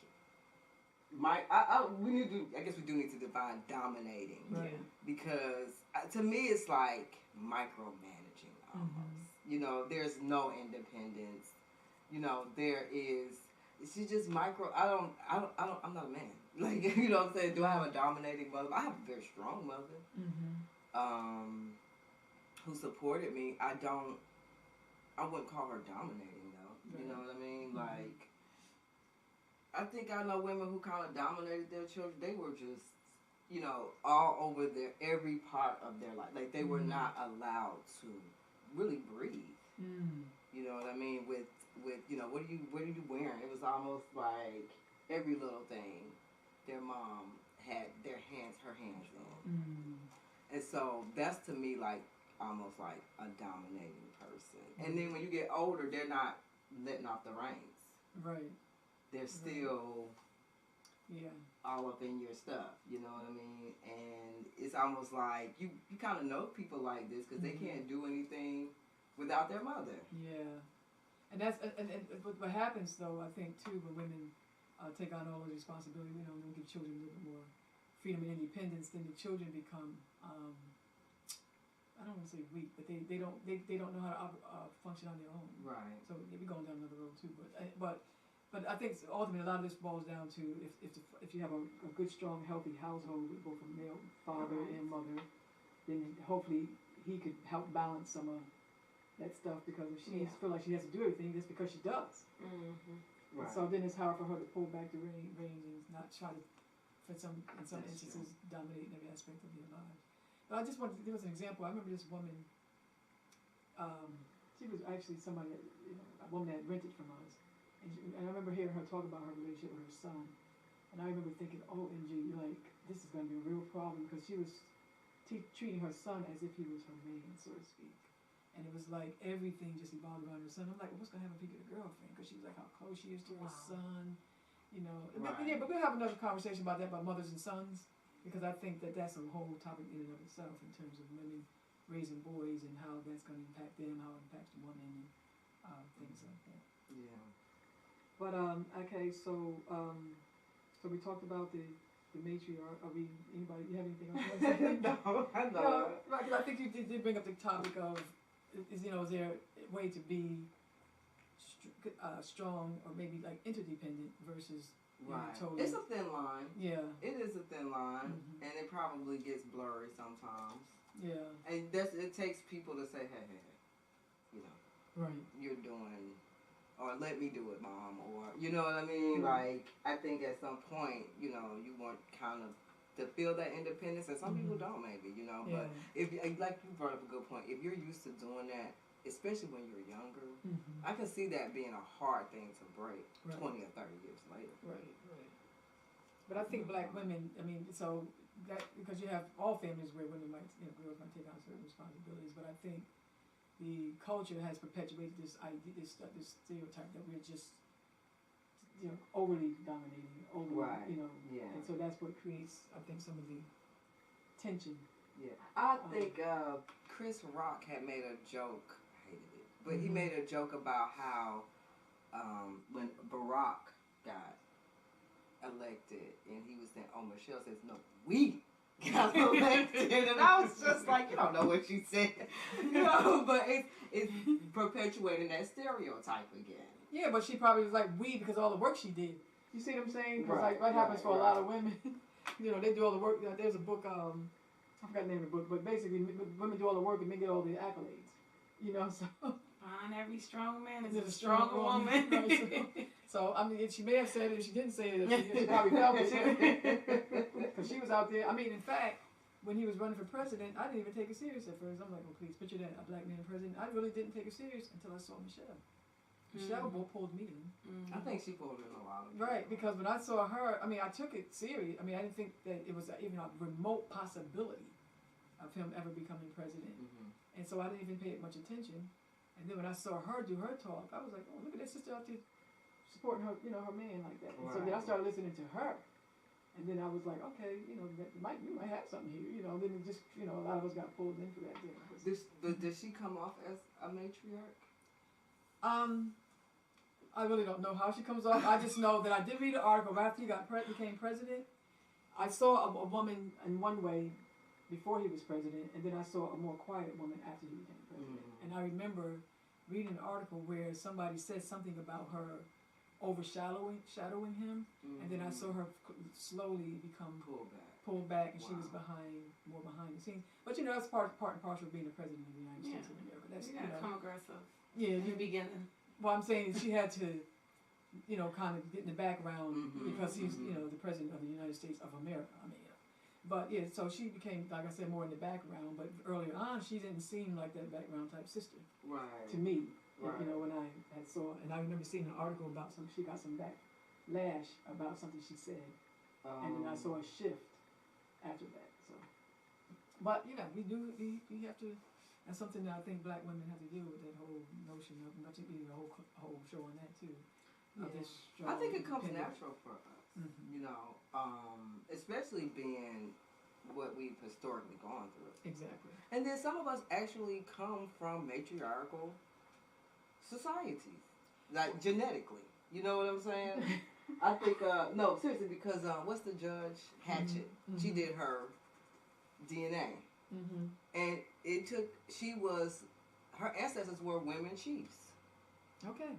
I guess we do need to define dominating. Right. Because to me, it's like micromanaging almost. There's no independence. She's just micro. I'm not a man. Like, what I'm saying? Do I have a dominating mother? I have a very strong mother. Who supported me. I wouldn't call her dominating though. You know what I mean? Like, I think I know women who kind of dominated their children. They were just, all over every part of their life. Like, they were not allowed to really breathe. You know what I mean? With what are you wearing? It was almost like every little thing their mom had her hands in. And so that's to me like almost like a dominating person. And then when you get older, they're not letting off the reins. Right. They're still all up in your stuff. You know what I mean? And it's almost like you kind of know people like this because they can't do anything without their mother. Yeah. And that's and what happens though, I think too, when women take on all those responsibilities, and give children a little bit more freedom and independence, then the children become I don't want to say weak, but they don't know how to function on their own. Right. So maybe going down another road too, but I think ultimately a lot of this boils down to if you have a good, strong, healthy household with both a male father and mother, then hopefully he could help balance some of that stuff, because if she feel like she has to do everything, that's because she does. Mm-hmm. Right. So then it's hard for her to pull back the reins and not try to, in some instances, dominate every aspect of their lives. But I just wanted to give us an example. I remember this woman. She was actually somebody, a woman that rented from us, and I remember hearing her talk about her relationship with her son, and I remember thinking, OMG, like this is going to be a real problem, because she was treating her son as if he was her man, so to speak. And it was like everything just evolved around her son. I'm like, well, what's going to happen if he get a girlfriend? Because she was like how close she is to her son, But we'll have another conversation about that, about mothers and sons, because I think that that's a whole topic in and of itself in terms of women raising boys and how that's going to impact them, how it impacts the woman, and things like that. Yeah. But okay, so we talked about the matriarch. Are we? Anybody? You have anything else you want to say? No, I know. No, right, 'cause I think you did bring up the topic of is there a way to be strong or maybe like interdependent versus Right. totally. It's a thin line. Yeah. It is a thin line, Mhm. and it probably gets blurry sometimes. Yeah. And it takes people to say, hey, Right. you're doing, or let me do it, mom, or you know what I mean? Right. Like, I think at some point, you want kind of to feel that independence, and some people don't, maybe, Yeah. But if, like you brought up a good point, if you're used to doing that, especially when you're younger, I can see that being a hard thing to break 20 or 30 years later. Right. But I think black women, I mean, so that because you have all families where women might, girls might take on certain responsibilities, but I think the culture has perpetuated this idea, this stereotype that we're just, overly dominating, Yeah. and so that's what creates, I think, some of the tension. Yeah, I think Chris Rock had made a joke. I hated it, but he made a joke about how when Barack got elected, and he was saying, "Oh, Michelle says no, we got elected," and I was just like, "You don't know what you said," But it's perpetuating that stereotype again. Yeah, but she probably was like we because of all the work she did. You see what I'm saying? Because like what happens for a lot of women, they do all the work. There's a book. I forgot the name of the book, but basically women do all the work and men get all the accolades. So behind every strong man is there's a stronger woman. Right, so I mean, she may have said it. If she didn't say it, she probably felt it because she was out there. I mean, in fact, when he was running for president, I didn't even take it serious at first. I'm like, oh please, picture that, a black man president. I really didn't take it serious until I saw Michelle. Michelle pulled me in. I think she pulled in a lot of people. Right, because when I saw her, I mean, I took it serious. I mean, I didn't think that it was even a remote possibility of him ever becoming president. And so I didn't even pay it much attention. And then when I saw her do her talk, I was like, oh, look at that sister out there supporting her, her man like that. And so then I started listening to her. And then I was like, okay, you might have something here, Then it just, a lot of us got pulled in for that. Does she come off as a matriarch? I really don't know how she comes off. I just know that I did read an article after he became president. I saw a woman in one way before he was president, and then I saw a more quiet woman after he became president. And I remember reading an article where somebody said something about her overshadowing him, and then I saw her slowly become pulled back, and she was more behind the scenes. But that's part and parcel of being the president of the United States of America. That's come aggressive. Yeah, in the beginning. Well, I'm saying she had to, kind of get in the background because he's, the president of the United States of America. I mean, but yeah, so she became, like I said, more in the background. But earlier on, she didn't seem like that background type sister to me. Right. When I had saw, and I remember seeing an article about she got some backlash about something she said, and then I saw a shift after that. So, but we have to. That's something that I think black women have to deal with, that whole notion of, not to be a whole show on that too. Of this strong, I think it comes natural for us, especially being what we've historically gone through. Exactly. And then some of us actually come from matriarchal societies, like genetically. You know what I'm saying? I think, no, seriously, because what's the judge? Hatchet. She did her DNA. And her ancestors were women chiefs. Okay.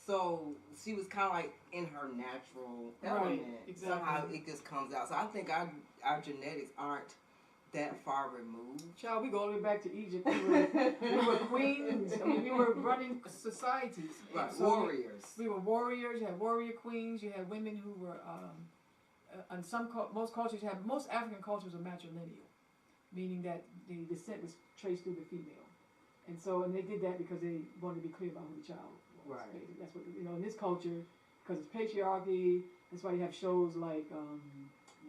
So she was kind of like in her natural element. Exactly. Somehow it just comes out. So I think our genetics aren't that far removed. Child, we go all the way back to Egypt. We were queens. I mean, we were running societies. Right. So warriors. We were warriors. You had warrior queens. You had women who were, on most cultures, most African cultures are matrilineal, meaning that the descent was traced through the female. And they did that because they wanted to be clear about who the child was. Right. That's what, in this culture, because it's patriarchy, that's why you have shows like,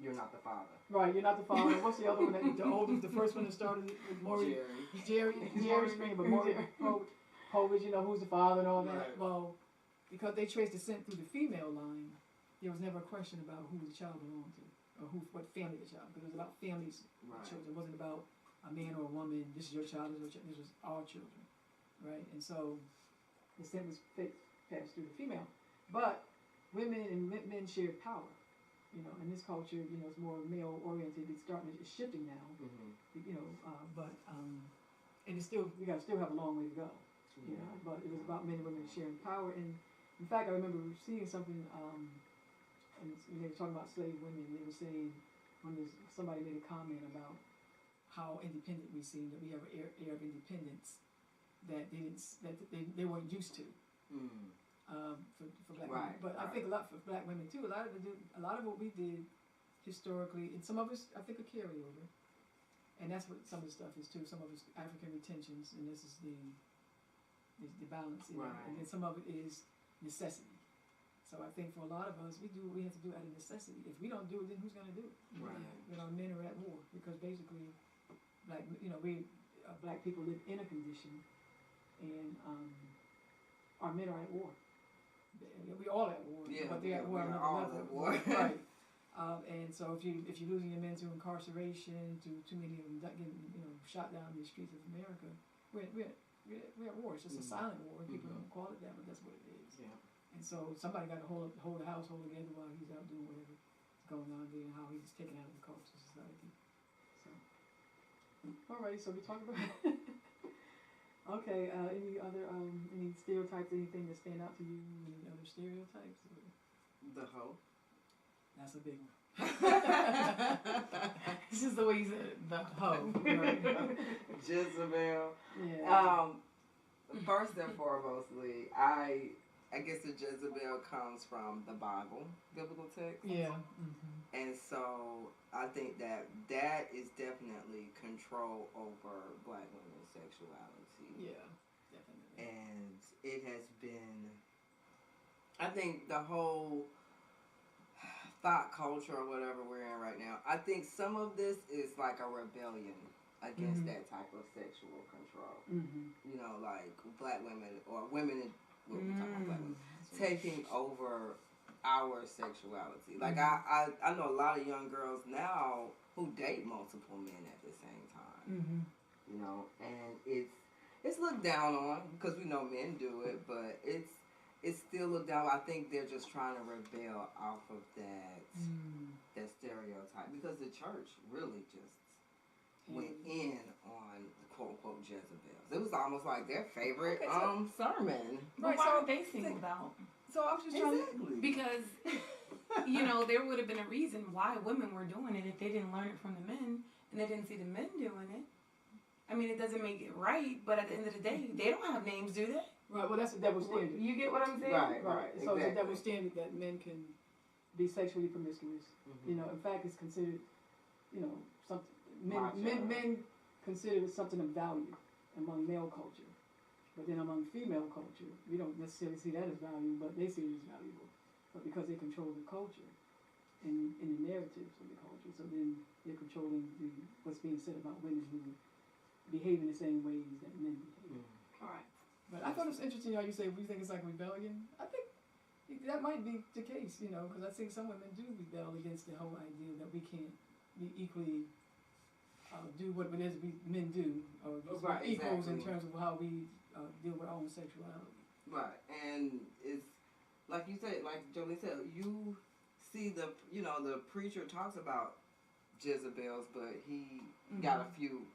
You're Not the Father. Right, You're Not the Father. What's the other one? The first one that started with Maury. Jerry Springer, but Maury Povich, who's the father and all that. Right. Well, because they traced descent through the female line, there was never a question about who the child belonged to, or what family the child, because it was about families, children. It wasn't about a man or a woman, this is your child, this was our children, right? And so, descent was passed through the female. But women and men shared power. In this culture, it's more male oriented. It's shifting now. And it's still, we still have a long way to go. But it was about men and women sharing power. And in fact, I remember seeing something, and when they were talking about slave women, they were saying, somebody made a comment about how independent we seem, that we have an air of independence that they weren't used to. For black women, but I think a lot for black women too. A lot of what we did historically, and some of us I think a carryover, and that's what some of the stuff is too. Some of it's African retentions, and this is the balance, and then some of it is necessity. So I think for a lot of us, we do what we have to do out of necessity. If we don't do it, then who's going to do it? Right. Our men are at war because basically, black people live in a condition, and our men are at war. We all at war, but they're at war on another level. Right. And so if you're losing your men to incarceration, to too many of them getting shot down in the streets of America, we're at war. It's just a silent war. People don't call it that, but that's what it is. Yeah. And so somebody got to hold the household together while he's out doing whatever's going on there, and how he's taken out of the culture society. So, alright. So we talked about. Okay, any other, any stereotypes, anything that stand out to you, any other stereotypes? The hoe. That's a big one. This is the way you said it, the hoe. Right? Jezebel. Yeah. First and foremostly, I guess the Jezebel comes from the Bible, biblical text. Yeah. And so I think that is definitely control over black women's sexuality. Yeah, definitely. And it has been, I think the whole thought culture or whatever we're in right now, I think some of this is like a rebellion against that type of sexual control. Like black women or women, what we talking about, black women, taking over our sexuality. Like I know a lot of young girls now who date multiple men at the same time. And it's looked down on because we know men do it, but it's still looked down. I think they're just trying to rebel off of that stereotype because the church really just went in on quote unquote Jezebels. It was almost like their favorite sermon. But why were they singled out? So I was just trying to, because there would have been a reason why women were doing it if they didn't learn it from the men and they didn't see the men doing it. I mean, it doesn't make it right, but at the end of the day, they don't have names, do they? Right, well, that's a double standard. You get what I'm saying? Right. So it's a double standard that men can be sexually promiscuous. In fact, it's considered, something, men consider it something of value among male culture. But then among female culture, we don't necessarily see that as value, but they see it as valuable. But because they control the culture and the narratives of the culture, so then they're controlling what's being said about women who behave in the same ways that men behave. All right. But I thought it was interesting how you say we think it's like rebellion. I think that might be the case, because I think some women do rebel against the whole idea that we can't be equally do what it is men do, or equals in terms of how we deal with our own sexuality. Right, and it's like you said, like Joelene said, you see the preacher talks about Jezebels, but he got a few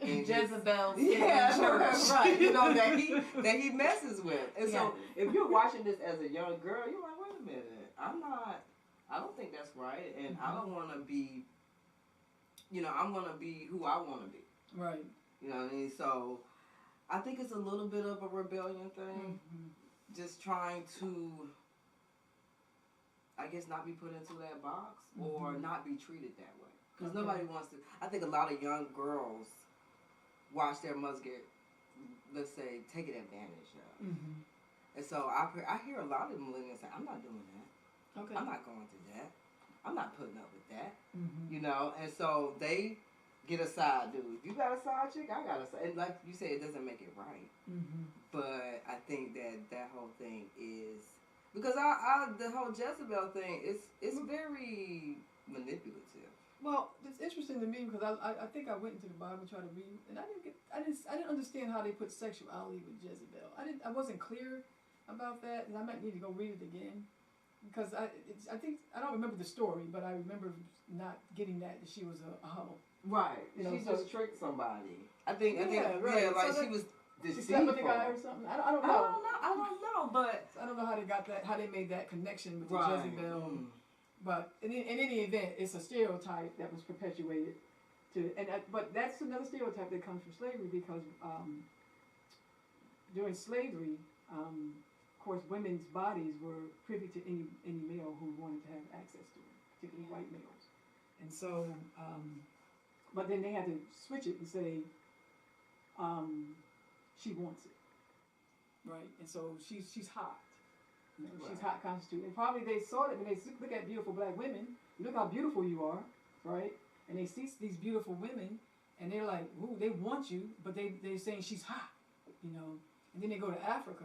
in Jezebel. yeah, right. You know that he messes with. And so if you're watching this as a young girl, you're like, wait a minute, I don't think that's right, and I don't want to be. You know, I'm gonna be who I want to be. Right. You know what I mean? So I think it's a little bit of a rebellion thing. Just trying to, I guess, not be put into that box or not be treated that way. Because nobody wants to. I think a lot of young girls watch their mothers get, let's say, taken advantage of. And so I hear a lot of millennials say, I'm not doing that. Okay. I'm not going through that. I'm not putting up with that. You know? And so they get a side dude. You got a side chick, I got a side. And like you said, it doesn't make it right. But I think that whole thing is, because the whole Jezebel thing it's very manipulative. Well, it's interesting to me because I think I went into the Bible and tried to read, and I didn't understand how they put sexuality with Jezebel. I wasn't clear about that, and I might need to go read it again because I don't remember the story, but I remember not getting that she was a hoe. Right. You know, she so just tricked somebody. I think right. like so she was deceitful. She slept with the guy or something. I don't know. I don't know, but I don't know how they got that, how they made that connection with right. the Jezebel. But in any event, it's a stereotype that was perpetuated but that's another stereotype that comes from slavery because during slavery, of course, women's bodies were privy to any male who wanted to have access to it, particularly white males. And so, but then they had to switch it and say, she wants it, right? And so she's hot. You know, right. She's hot constitute. And probably they saw that when they look at beautiful black women, look how beautiful you are, right? And they see these beautiful women, and they're like, ooh, they want you, but they're saying she's hot, you know. And then they go to Africa,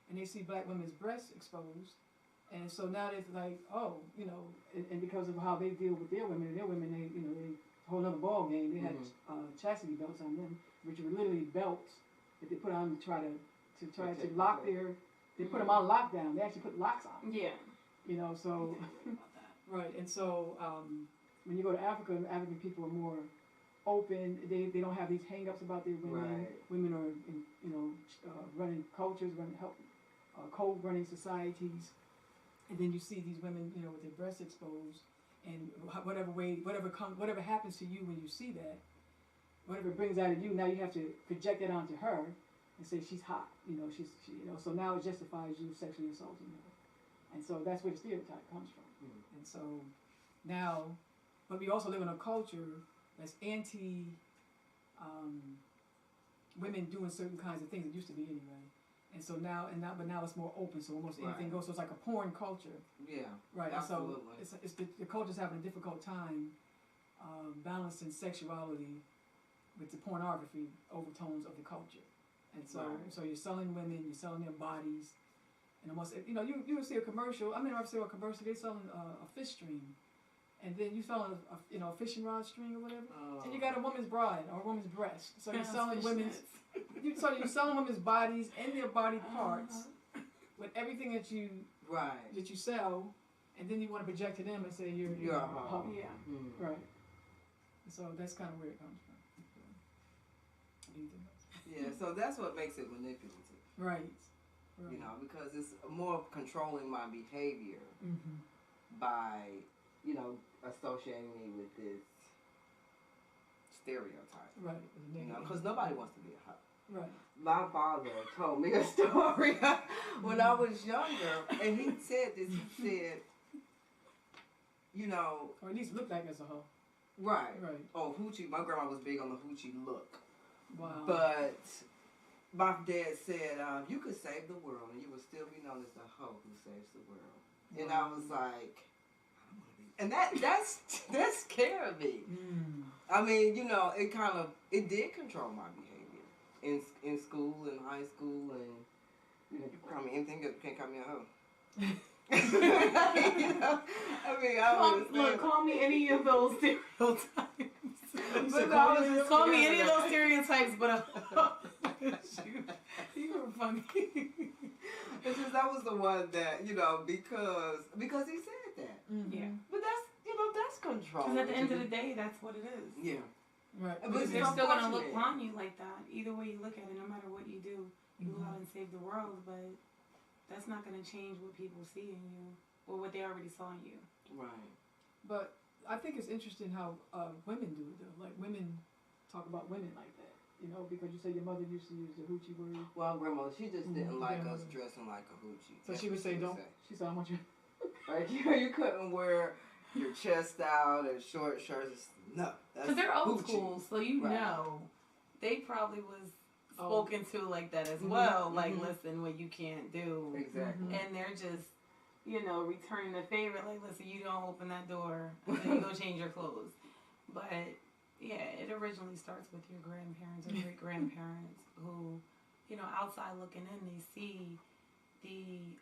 and they see black women's breasts exposed, and so now they're like, oh, you know, and because of how they deal with their women, they a whole other ball game. They had chastity belts on them, which were literally belts that they put on to try to lock their. They put them on lockdown. They actually put locks on. Yeah. You know, so right, and so when you go to Africa, African people are more open. They don't have these hang-ups about their women. Right. Women are running cultures, co-running societies, and then you see these women, you know, with their breasts exposed, and whatever happens to you when you see that, whatever it brings out of you, now you have to project that onto her. And say she's hot, you know, so now it justifies you sexually assaulting her. And so that's where the stereotype comes from. And so now, but we also live in a culture that's anti women doing certain kinds of things. It used to be anyway. And so now it's more open, so almost anything goes. So it's like a porn culture. Yeah. Right. Absolutely. And so it's the culture's having a difficult time balancing sexuality with the pornography overtones of the culture. And so, so you're selling women, you're selling their bodies, and almost, you know, you would see a commercial. I mean, I've seen a commercial. They're selling a fish stream, and then you selling a fishing rod string or whatever, and you got a woman's bride or a woman's breast. So you're selling you're selling women's bodies and their body parts with everything that you sell, and then you want to project to them and say you're a hoe. Yeah, right. So that's kind of where it comes from. Yeah, so that's what makes it manipulative. Right. You know, because it's more of controlling my behavior by, you know, associating me with this stereotype. Right. You know, because nobody wants to be a hoe. Right. My father told me a story when I was younger, and he said this. He said, you know, or at least look like as a hoe. Right. Right. Oh, hoochie. My grandma was big on the hoochie look. Wow. But my dad said, you could save the world and you would still be known as the hoe who saves the world. Wow. And I was like, I don't want to be. And that scared me. I mean, you know, it did control my behavior in school, in high school, and you know, you can call me anything, you can't call me a hoe. You know, I mean, call me any of those stereotypes. But call me any of those stereotypes, but you were funny. It's just that was the one that, you know, because he said that. Yeah. But that's control. Because at the end of the day, that's what it is. Yeah. Right. But Because it's they're still gonna look unfortunate. on you like that. Either way you look at it, no matter what you do, you go out and save the world, but that's not gonna change what people see in you or what they already saw in you. Right. But I think it's interesting how women do it though. Like women talk about women like that, you know, because you say your mother used to use the hoochie word. Well, grandmother, she just didn't like us Grandmother. dressing like a hoochie. So That's she would what say, "Don't." say. She said, "I want you." Like you couldn't wear your chest out and short shirts. No, that's Because they're old hoochie. school, so you Right. know they probably was Oh. spoken to like that as Mhm, well. Like, mhm. listen, what you can't do. Exactly. And they're just, you know, returning the favor. Like, listen, you don't open that door until you go change your clothes. But yeah, it originally starts with your grandparents or great grandparents who, you know, outside looking in, they see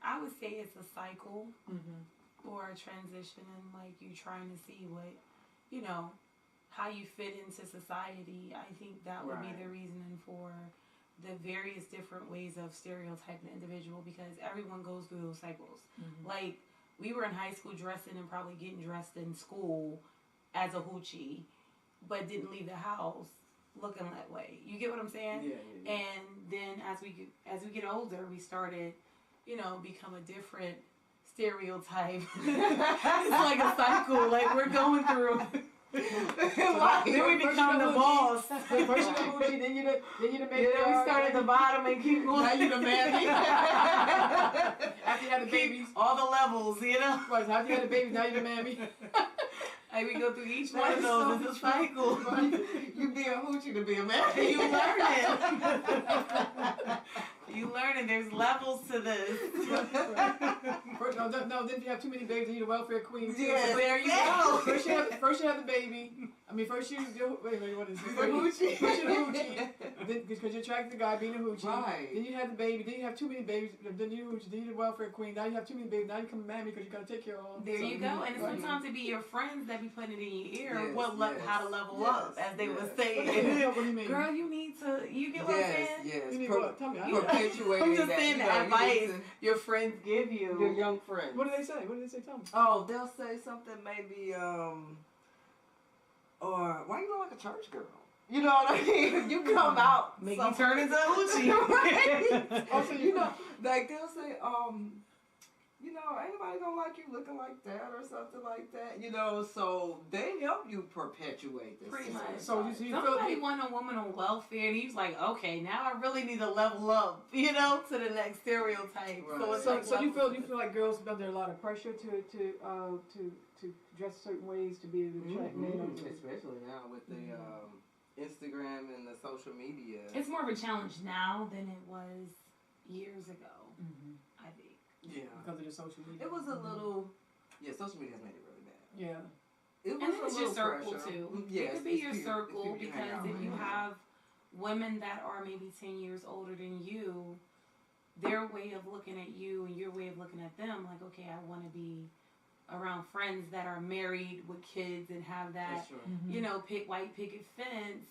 I would say it's a cycle or a transition, and like you trying to see what, you know, how you fit into society. I think that would be Right. the reasoning for the various different ways of stereotyping an individual, because everyone goes through those cycles. Like, we were in high school dressing and probably getting dressed in school as a hoochie, but didn't leave the house looking that way. You get what I'm saying? Yeah. And then as we get older, we started, you know, become a different stereotype. It's like a cycle. Like, we're going through. Right. Then we become the boss. First you the hoochie, then you the Then matriarch. we start at the bottom and keep going. Now you the Mammy. After you had the babies. All the levels, you know? Right, so after you had the babies, now you're the Mammy. Like, we go through each That one of is those. so It's a true. cycle. You be a hoochie to be a Mammy. You learning. You learning. There's levels to this. No, then if you have too many babies, then you're the welfare queen. Yes. There you go. First you have the baby. I mean, first you wait, what is it? The hoochie. First you're the hoochie, because you're attracted to the guy being a hoochie. Right. Then you have the baby. Then you have too many babies. Then you're hoochie. Then you're the welfare queen. Now you have too many babies. Now you become a mammy because you got to take care of all. There So, you go. And right. sometimes it be your friends that be putting it in your ear. Yes, yes, How to level yes, up, as they would What say. do you mean? Girl, you need to. You get what I'm saying? Yes. You need what? Tell me. I You- don't know. Perpetuating I'm just that, saying you the know, you advice need your friends give to- your you. young friends. What do they say? What do they say? Tell me. Oh, they'll say something maybe, or why you look like a church girl? You know what I mean? You come out, Make some- you turn into a hoochie. Right? Also, You know, like they'll say, you know, ain't nobody gonna like you looking like that or something like that. You know, so they help you perpetuate this. Pretty much. So you feel Somebody want a woman on welfare, and he's like, okay, now I really need to level up, you know, to the next stereotype. So Right. it's So, like so you levels. feel like girls feel under a lot of pressure to dress certain ways to be able to attract men. Especially now with the Instagram and the social media. It's more of a challenge now than it was years ago, I think. Yeah. Because of the social media. It was a little. Yeah, social media has made it really bad. Yeah. It was And then a it's your little circle pressure. too. Yes, it could be it's your people- circle, it's people you hang because out if with. you have women that are maybe 10 years older than you, their way of looking at you and your way of looking at them, like, okay, I want to be around friends that are married with kids and have that, That's true. you know, white picket fence,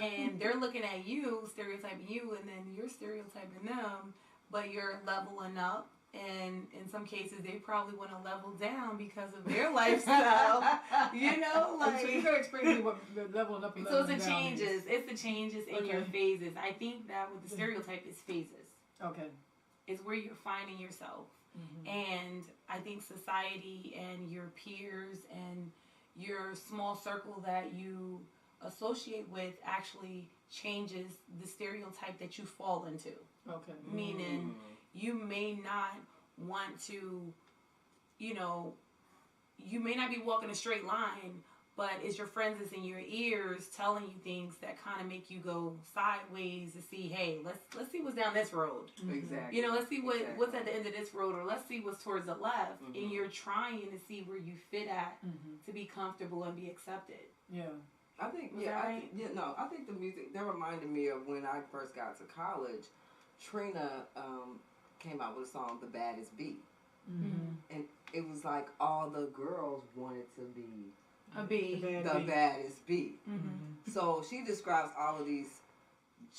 and they're looking at you, stereotyping you, and then you're stereotyping them, but you're leveling up. And in some cases, they probably want to level down because of their lifestyle. You know, like. So you gotta explain to me what the leveling up and So it's leveling the down changes. It's the changes in your Okay. phases. I think that with the stereotype is phases. is. Okay. It's where you're finding yourself. And I think society and your peers and your small circle that you associate with actually changes the stereotype that you fall into. Okay. Meaning you may not want to, you know, you may not be walking a straight line, but it's your friends that's in your ears telling you things that kind of make you go sideways to see, hey, let's see what's down this road. Exactly. You know, let's see what's Exactly. at the end of this road, or let's see what's towards the left. And you're trying to see where you fit at to be comfortable and be accepted. Yeah. I think, Was yeah, that I right? think, yeah, no, I think the music, that reminded me of when I first got to college. Trina came out with a song, The Baddest Beat. And it was like all the girls wanted to be A B. the baddest beat. So she describes all of these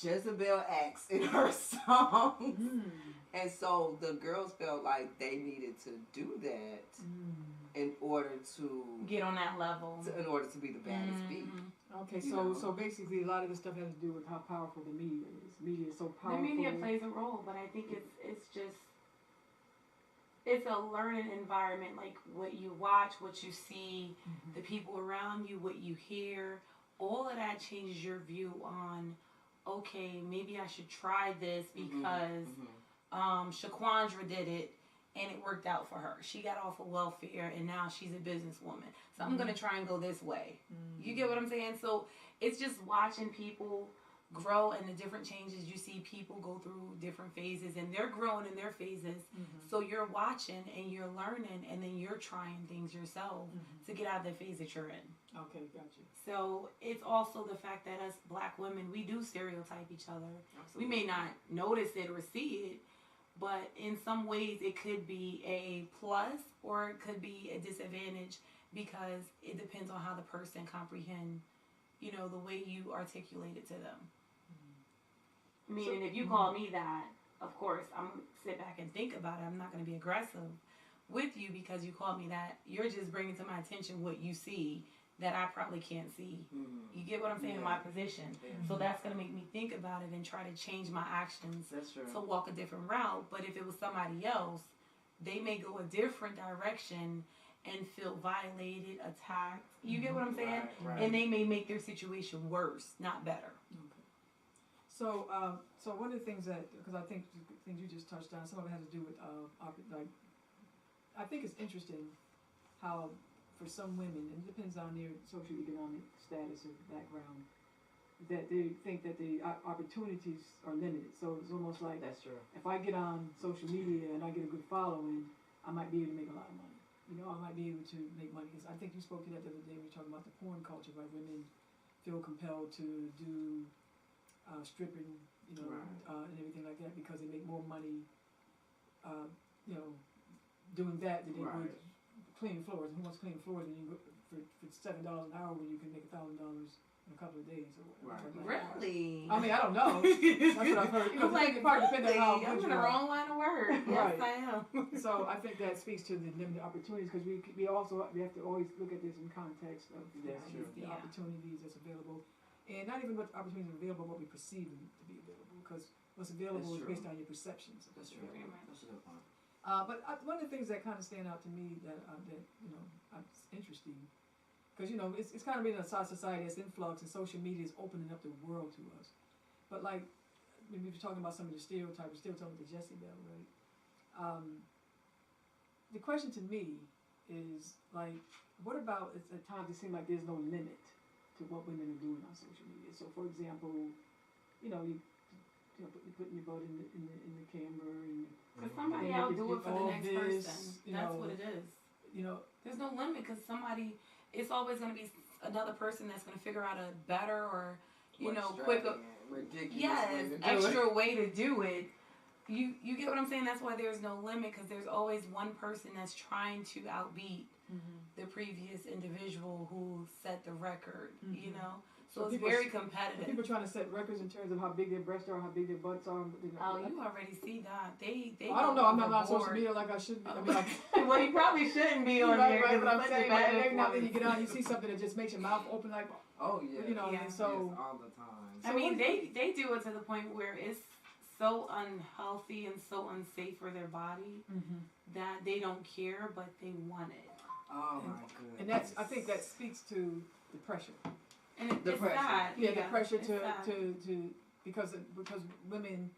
Jezebel acts in her song. And so the girls felt like they needed to do that in order to Get on that level. in order to be the baddest beat. Okay, You so know. so basically, a lot of this stuff has to do with how powerful the media is. Media is so powerful. The media plays a role, but I think it's just it's a learning environment. Like what you watch, what you see, the people around you, what you hear, all of that changes your view on. Okay, maybe I should try this because Shaquandra did it and it worked out for her. She got off of welfare and now she's a businesswoman. So I'm going to try and go this way. You get what I'm saying? So it's just watching people grow and the different changes. You see people go through different phases and they're growing in their phases. So you're watching and you're learning and then you're trying things yourself to get out of the phase that you're in. Okay, gotcha. So it's also the fact that us black women, we do stereotype each other. Absolutely. We may not notice it or see it, but in some ways it could be a plus or it could be a disadvantage because it depends on how the person comprehend, you know, the way you articulate it to them. Meaning if you call me that, of course, I'm going to sit back and think about it. I'm not going to be aggressive with you because you called me that. You're just bringing to my attention what you see that I probably can't see. You get what I'm saying in my position. So that's going to make me think about it and try to change my actions to walk a different route. But if it was somebody else, they may go a different direction and feel violated, attacked. You get what I'm saying? Right. And they may make their situation worse, not better. Okay. So, so one of the things that, because I think the things you just touched on, some of it has to do with, like, I think it's interesting how for some women, and it depends on their socioeconomic status or background, that they think that the opportunities are limited. So it's almost like, That's true. if I get on social media and I get a good following, I might be able to make a lot of money. You know, I might be able to make money. Because I think you spoke to that the other day when you were talking about the porn culture, where women feel compelled to do stripping, you know, and everything like that because they make more money, you know, doing that than they would cleaning floors. Who wants to clean floors when you for $7 an hour when you can make $1,000 in a couple of days or whatever. Really? I mean, I don't know. That's what I've heard. You know, like, it probably depends on how I'm good in you the are. wrong line of work. Yes, I am. So I think that speaks to the limited opportunities because we have to always look at this in context of That's true. the opportunities that's available, and not even what opportunities are available, what we perceive them to be available. Because what's available is based on your perceptions. That's true. That's a good point. But one of the things that kind of stand out to me that you know it's interesting because you know it's kind of been a society that's in flux and social media is opening up the world to us. But like when we were talking about some of the stereotypes, we're still talking about the Jezebel, right? The question to me is like, what about at times it seems like there's no limit to what women are doing on social media. So for example, you know putting your butt in the camera and. Because somebody else do it for the next person. That's what it is. You know, there's no limit because it's always going to be another person that's going to figure out a better or, you know, quicker, extra way to do it. You get what I'm saying? That's why there's no limit because there's always one person that's trying to outbeat the previous individual who set the record, you know? So it's very competitive. People trying to set records in terms of how big their breasts are, how big their butts are. Oh, you already see that. They I don't know. I'm not on social media like I should be. I mean, like, well, you probably shouldn't be on there. Right, but I'm saying, like, every now and then you get on, you see something that just makes your mouth open, like, you know, and so. Yes, all the time. I mean, they do it to the point where it's so unhealthy and so unsafe for their body that they don't care, but they want it. Oh my goodness. And that's, I think that speaks to the pressure. And it's sad. Yeah, the pressure to because women,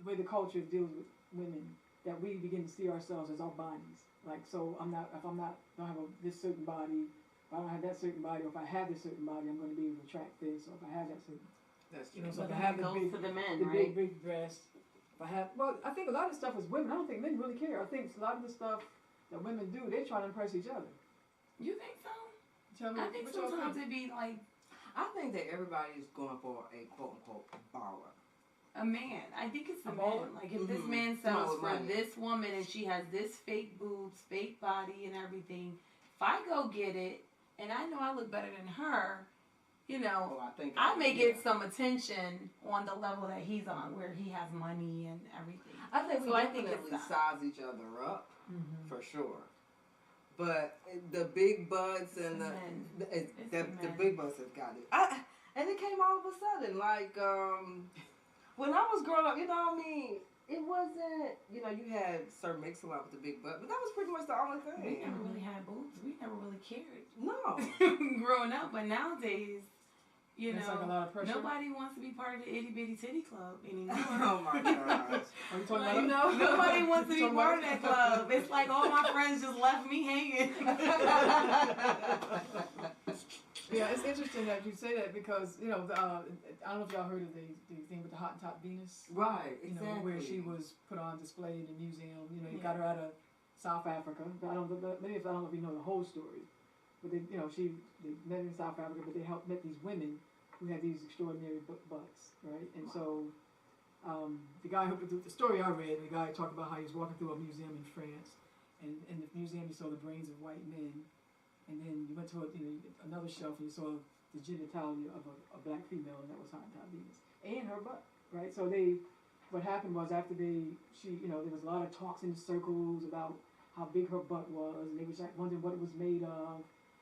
the way the culture deals with women, that we begin to see ourselves as our bodies. Like, so don't have this certain body, if I don't have that certain body, or if I have this certain body, I'm going to be able to attract this, or if I have that certain. That's true. You know, so but if I have the men, big breasts, if I have, well, I think a lot of stuff is women. I don't think men really care. I think a lot of the stuff that women do, they try to impress each other. You think so? Tell me, I think sometimes it be like. I think that everybody is going for a quote unquote baller. A man. I think it's a baller. man. Like if this man sells for this woman and she has this fake boobs, fake body and everything, if I go get it and I know I look better than her, you know, I may get some attention on the level that he's on where he has money and everything. I think we so definitely size each other up for sure. But the big butts and the big butts have got it. And it came all of a sudden, like when I was growing up, you know what I mean? It wasn't, you know, you had Sir Mix-a-Lot with the big butt, but that was pretty much the only thing. We never really had boobs. We never really cared. No. Growing up, but nowadays, you It's know, like a lot of pressure. nobody wants to be part of the itty bitty titty club anymore. Oh my gosh. Are you talking Like, about? nobody wants to be part of that club. It's like all my friends just left me hanging. Yeah, it's interesting that you say that because, you know, I don't know if y'all heard of the thing with the Hottentot Venus. Right, You exactly. know, where she was put on display in the museum. You know, you got her out of South Africa. I don't know if you know the whole story. But they, you know, they met in South Africa, but they met these women who had these extraordinary butts, right? And so, the guy the story I read, the guy talked about how he was walking through a museum in France, and in the museum he saw the brains of white men, and then you went to another shelf and you saw the genitalia of a black female, and that was Hottentot Venus, and her butt, right? So what happened was after there was a lot of talks in circles about how big her butt was, and they was like wondering what it was made of,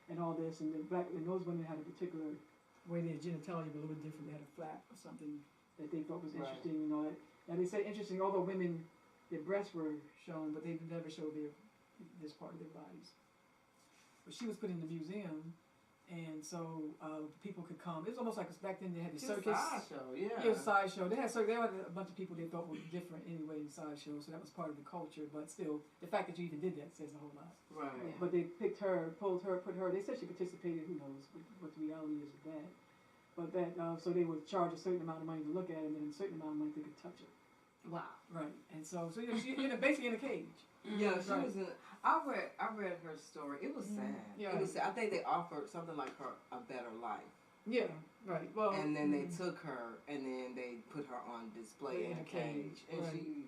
and all this, and those women had a particular way their genitalia were a little bit different. They had a flap or something that they thought was interesting, and all that. Now they say interesting, although women, their breasts were shown, but they never showed this part of their bodies. But she was put in the museum, and so people could come. It was almost like back then they had the circus. Sideshow, yeah. It was a sideshow. They had a bunch of people they thought were different anyway in sideshow, so that was part of the culture. But still, the fact that you even did that says a whole lot. Right. Yeah. But they picked her, put her. They said she participated. Who knows what the reality is of that? But that so they would charge a certain amount of money to look at it, and then a certain amount of money they could touch it. Wow. Right. And so she basically in a cage. Yeah, she Right. was in. I read her story. It was sad. Yeah. It was sad. I think they offered something like her a better life. Yeah. Right. Well. And then they took her, and then they put her on display in a cage, and right. she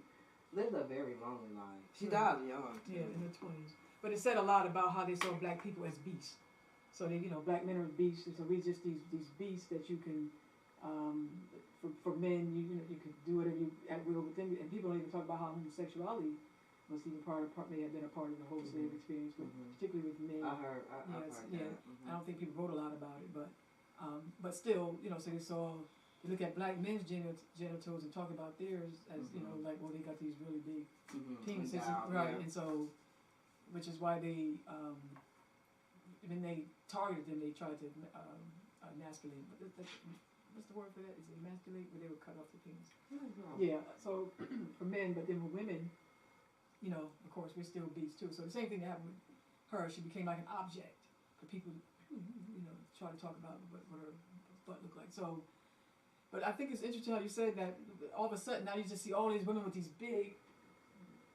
lived a very lonely life. She Right. died young too. Yeah, in her 20s. But it said a lot about how they saw black people as beasts. So they, black men are beasts. So we just these beasts that you can, for men, you can do whatever you at will with them. And people don't even talk about how homosexuality was even may have been a part of the whole slave experience, but particularly with men. I heard Yes, that. yeah. Mm-hmm. I don't think people wrote a lot about it, but still, so they saw. You look at black men's genitals and talk about theirs as like, well, they got these really big penises, right? Yeah. And so, which is why they, when they targeted them, they tried to emasculate. What's the word for that? Is it emasculate? Where they would cut off the penis? Yeah. So for men, but then with women, of course, we're still beasts too. So the same thing that happened with her. She became like an object for people, try to talk about what her butt looked like. So, but I think it's interesting how you said that all of a sudden now you just see all these women with these big,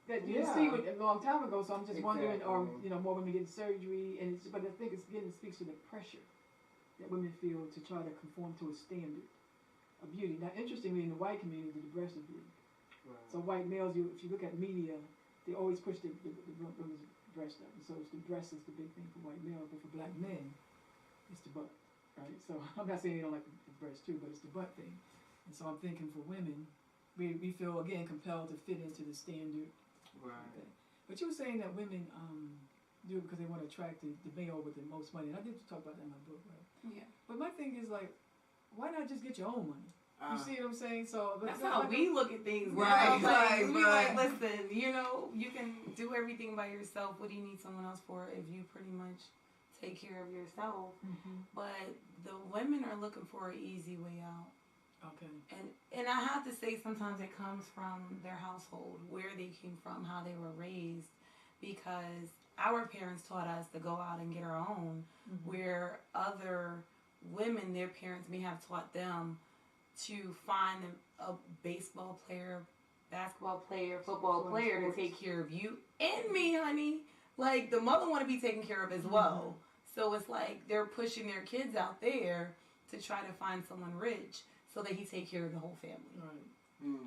that you didn't see a long time ago. So I'm just wondering, or more women getting surgery, but I think it speaks to the pressure that women feel to try to conform to a standard of beauty. Now, interestingly, in the white community, the breast is big. Right. So white males, if you look at media, they always push the women's breast up. And so the breast is the big thing for white males, but for black men, it's the butt, right? So I'm not saying they don't like the breast too, but it's the butt thing. And so I'm thinking for women, we feel, again, compelled to fit into the standard. Right. Thing. But you were saying that women do it because they want to attract the male with the most money. And I did talk about that in my book, right? Yeah. But my thing is, like, why not just get your own money? You see what I'm saying? So but that's how we look at things. Right, Like, we right. like, listen, you can do everything by yourself. What do you need someone else for if you pretty much take care of yourself? Mm-hmm. But the women are looking for an easy way out. Okay. And I have to say sometimes it comes from their household, where they came from, how they were raised, because our parents taught us to go out and get our own, where other women, their parents may have taught them to find a baseball player, basketball player, football player to take care of you and me, honey. Like, the mother want to be taken care of as well. So it's like they're pushing their kids out there to try to find someone rich so that he take care of the whole family. Right.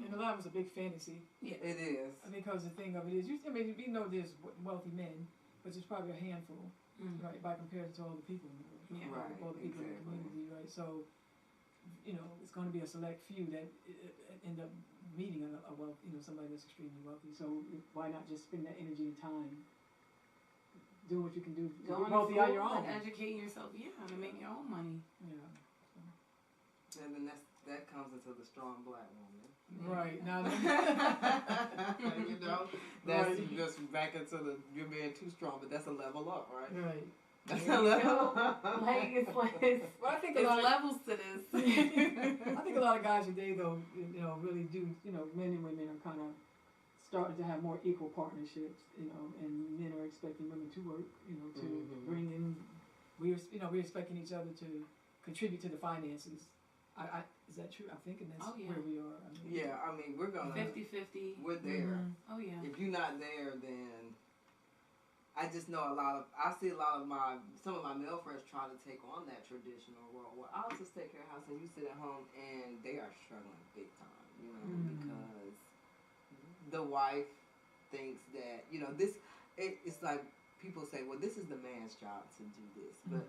And a lot of it's a big fantasy. Yeah. It is. Because the thing of it is, we know there's wealthy men, but there's probably a handful, right, by comparison to all the people in the world. Yeah. Right, all the people in the community, right? So, it's going to be a select few that end up meeting a wealthy, somebody that's extremely wealthy. So why not just spend that energy and time doing what you can do to Going get to wealthy on school your own. and educating yourself, to make your own money. Yeah. And then that comes into the strong black woman. Right. Now, You know, that's Right. just back into you're being too strong, but that's a level up, right? right. That's There a you level go. up. Like it's Well, I think a there's lot of levels to this. I think a lot of guys today, though, really do. Men and women are kind of starting to have more equal partnerships. And men are expecting women to work. To bring in. We're expecting each other to contribute to the finances. Is that true? I think, and that's where we are. Yeah, I mean, we're gonna 50-50. We're there. Oh yeah. If you're not there, then I just know I see a lot of some of my male friends try to take on that traditional role. Well, I'll just take care of the house and you sit at home, and they are struggling big time, because the wife thinks that, it's like people say, well, this is the man's job to do this, but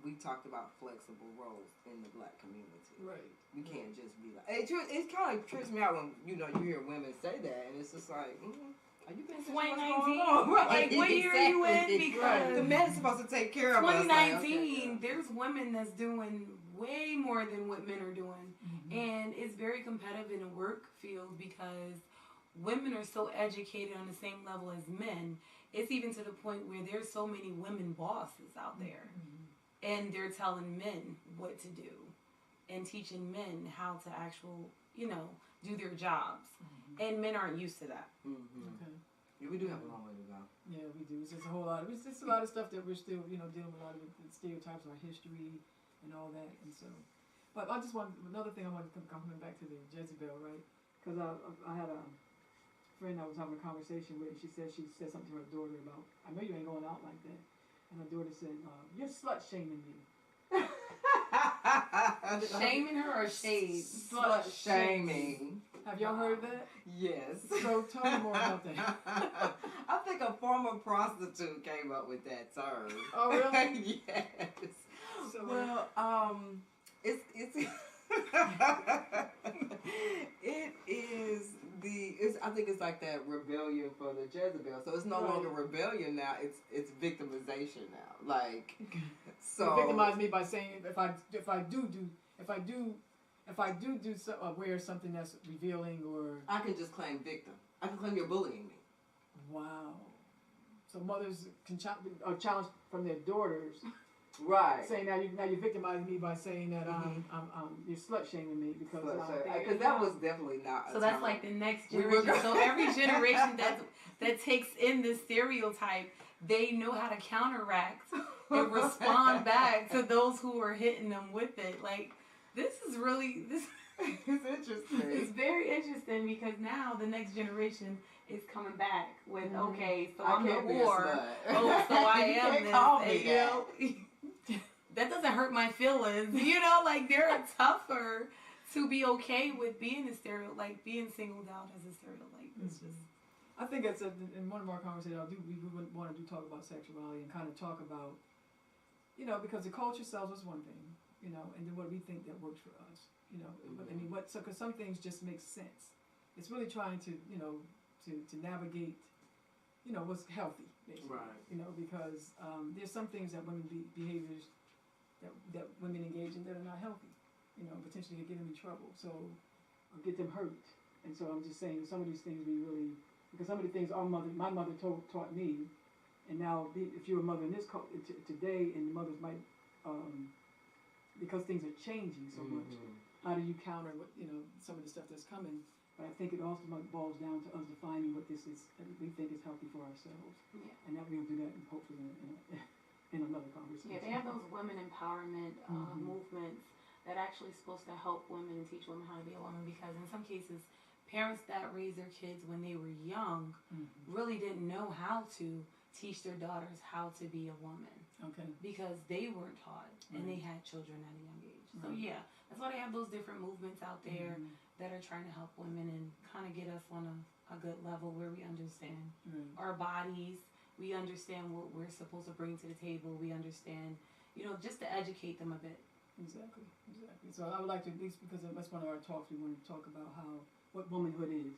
we talked about flexible roles in the black community. Right. We can't just be like, it kind of trips me out when, you hear women say that, and it's just like, are you paying attention to what's going 2019. on? Right. Like, what year are you in? Exactly. Because the man's supposed to take care of us. 2019, there's women that's doing way more than what men are doing. And it's very competitive in the work field because women are so educated on the same level as men. It's even to the point where there's so many women bosses out there. And they're telling men what to do and teaching men how to do their jobs. And men aren't used to that. Okay. Yeah, we do have a long way to go. Yeah, we do. It's just a whole lot. It's just a lot of stuff that we're still, dealing with a lot of the stereotypes, our history, and all that. And so, but I just another thing I wanted to coming back to the Jezebel, right? Because I had a friend I was having a conversation with, and she said something to her daughter about, I know you ain't going out like that. And her daughter said, you're slut shaming me. Shaming her or shade? Slut shaming. Have y'all heard that? Yes. So tell me more about that. I think a former prostitute came up with that term. Oh, really? Yes. So, Well, it's I think it's like that rebellion for the Jezebel. So it's no longer rebellion now. It's victimization now. Like, so victimize me by saying if I wear something that's revealing, or I can just claim victim. I can claim you're bullying me. Wow. So mothers can are challenged from their daughters, right? Saying now you're victimizing me by saying that you're slut shaming me because that was definitely not. So that's like the next generation. So every generation that takes in this stereotype, they know how to counteract and respond back to those who are hitting them with it. Like this is it's interesting. It's very interesting because now the next generation is coming back with okay, so I'm the whore. Oh, so I am this. Call me that doesn't hurt my feelings. Like they're tougher to be okay with being being singled out as a stereotype. It's just. I think it's in one of our conversations we would want to talk about sexuality and kind of talk about, because the culture sells us one thing, and then what we think that works for us, because some things just make sense. It's really trying to, to navigate, what's healthy, basically. Right. Because there's some things that women behaviors that women engage in that are not healthy, potentially could get them in trouble, or get them hurt. And so I'm just saying some of these things because some of the things my mother taught me, and now if you're a mother in this today, and mothers might, because things are changing so much, how do you counter what some of the stuff that's coming? But I think it also boils down to us defining what this is that we think is healthy for ourselves, and that we'll do that hopefully in another conversation. Yeah, they have those women empowerment movements that actually supposed to help women and teach women how to be a woman, because in some cases, parents that raised their kids when they were young really didn't know how to teach their daughters how to be a woman. Okay. Because they weren't taught, and they had children at a young age. So yeah, that's why they have those different movements out there that are trying to help women and kind of get us on a good level where we understand our bodies, we understand what we're supposed to bring to the table, we understand, just to educate them a bit. Exactly. So I would like to, at least because that's one of our talks, we want to talk about what womanhood is,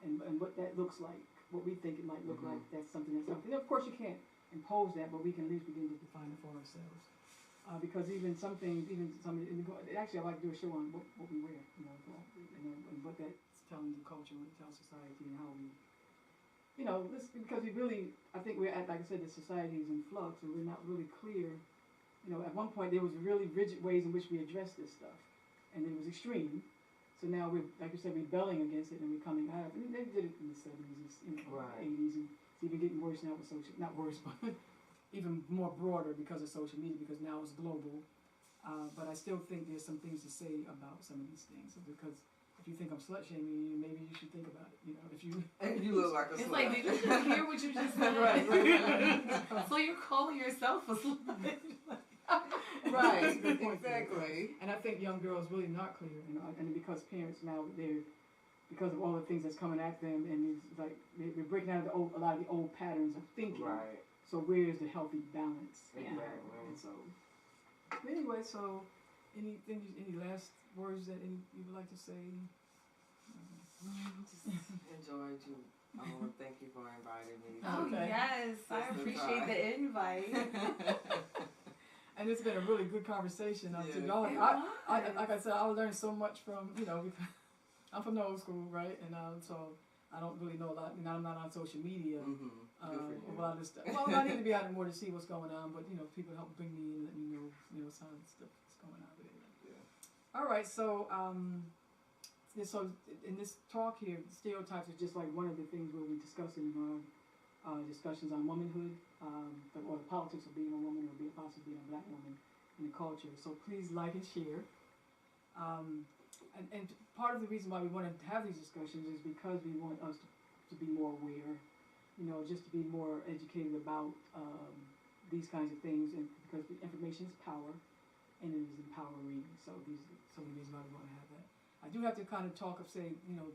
and what that looks like, what we think it might look like. That's something. Of course, you can't impose that, but we can at least begin to define it for ourselves. Because even some things, actually I like to do a show on what we wear, you know, and what that's telling the culture, what it tells society, and how we, you know, because we really, I think we're at, like I said, the society is in flux, and we're not really clear. You know, at one point there was really rigid ways in which we addressed this stuff, and it was extreme. So now we're, like you said, rebelling against it, and we're coming out of it. And they did it in the 70s, you know, 80s, and it's even getting worse now with social, not worse, but even more broader because of social media, because now it's global. But I still think there's some things to say about some of these things, because if you think I'm slut shaming you, maybe you should think about it. You know, if you and you look like a slut. It's like, did you just hear what you just said? Right. So you're calling yourself a slut? Right, exactly. And I think young girls really not clear, you know, and because parents now because of all the things that's coming at them, and it's like we're breaking out of a lot of the old patterns of thinking. Right. So where is the healthy balance? Exactly. And so, anyway, so any last words that you would like to say? Just enjoyed you. I want to thank you for inviting me. Oh, okay. yes. I appreciate the invite. And it's been a really good conversation. Yeah. Like I said, I learned so much from, you know, I'm from the old school, right? And so I don't really know a lot. I'm not on social media. A lot of this stuff. Well, I need to be out more to see what's going on, but, you know, people help bring me in and let me know, some of the stuff that's going on with it. Yeah. All right, so so in this talk here, stereotypes is just like one of the things we'll be discussing in our discussions on womanhood, or the politics of being a woman, or possibly being a black woman in the culture. So please like and share. And part of the reason why we want to have these discussions is because we want us to be more aware, you know, just to be more educated about these kinds of things, and because the information is power, and it is empowering. So these are some of the reasons why we want to have that. I do have to kind of talk of, say, you know,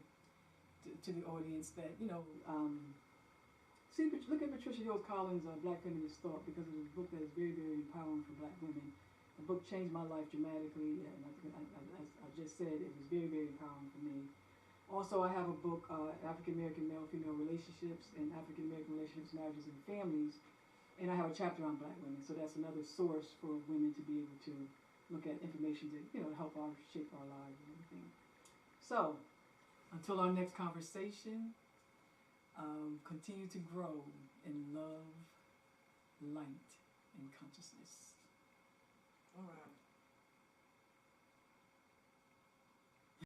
to the audience that, you know, look at Patricia Hill Collins' Black Feminist Thought, because it was a book that is very, very empowering for black women. The book changed my life dramatically, and as I just said, it was very, very empowering for me. Also, I have a book, African American Male-Female Relationships and African American Relationships, Marriages, and Families, and I have a chapter on black women. So that's another source for women to be able to look at information that, you know, help shape our lives and everything. So, until our next conversation, continue to grow in love, light, and consciousness. All right.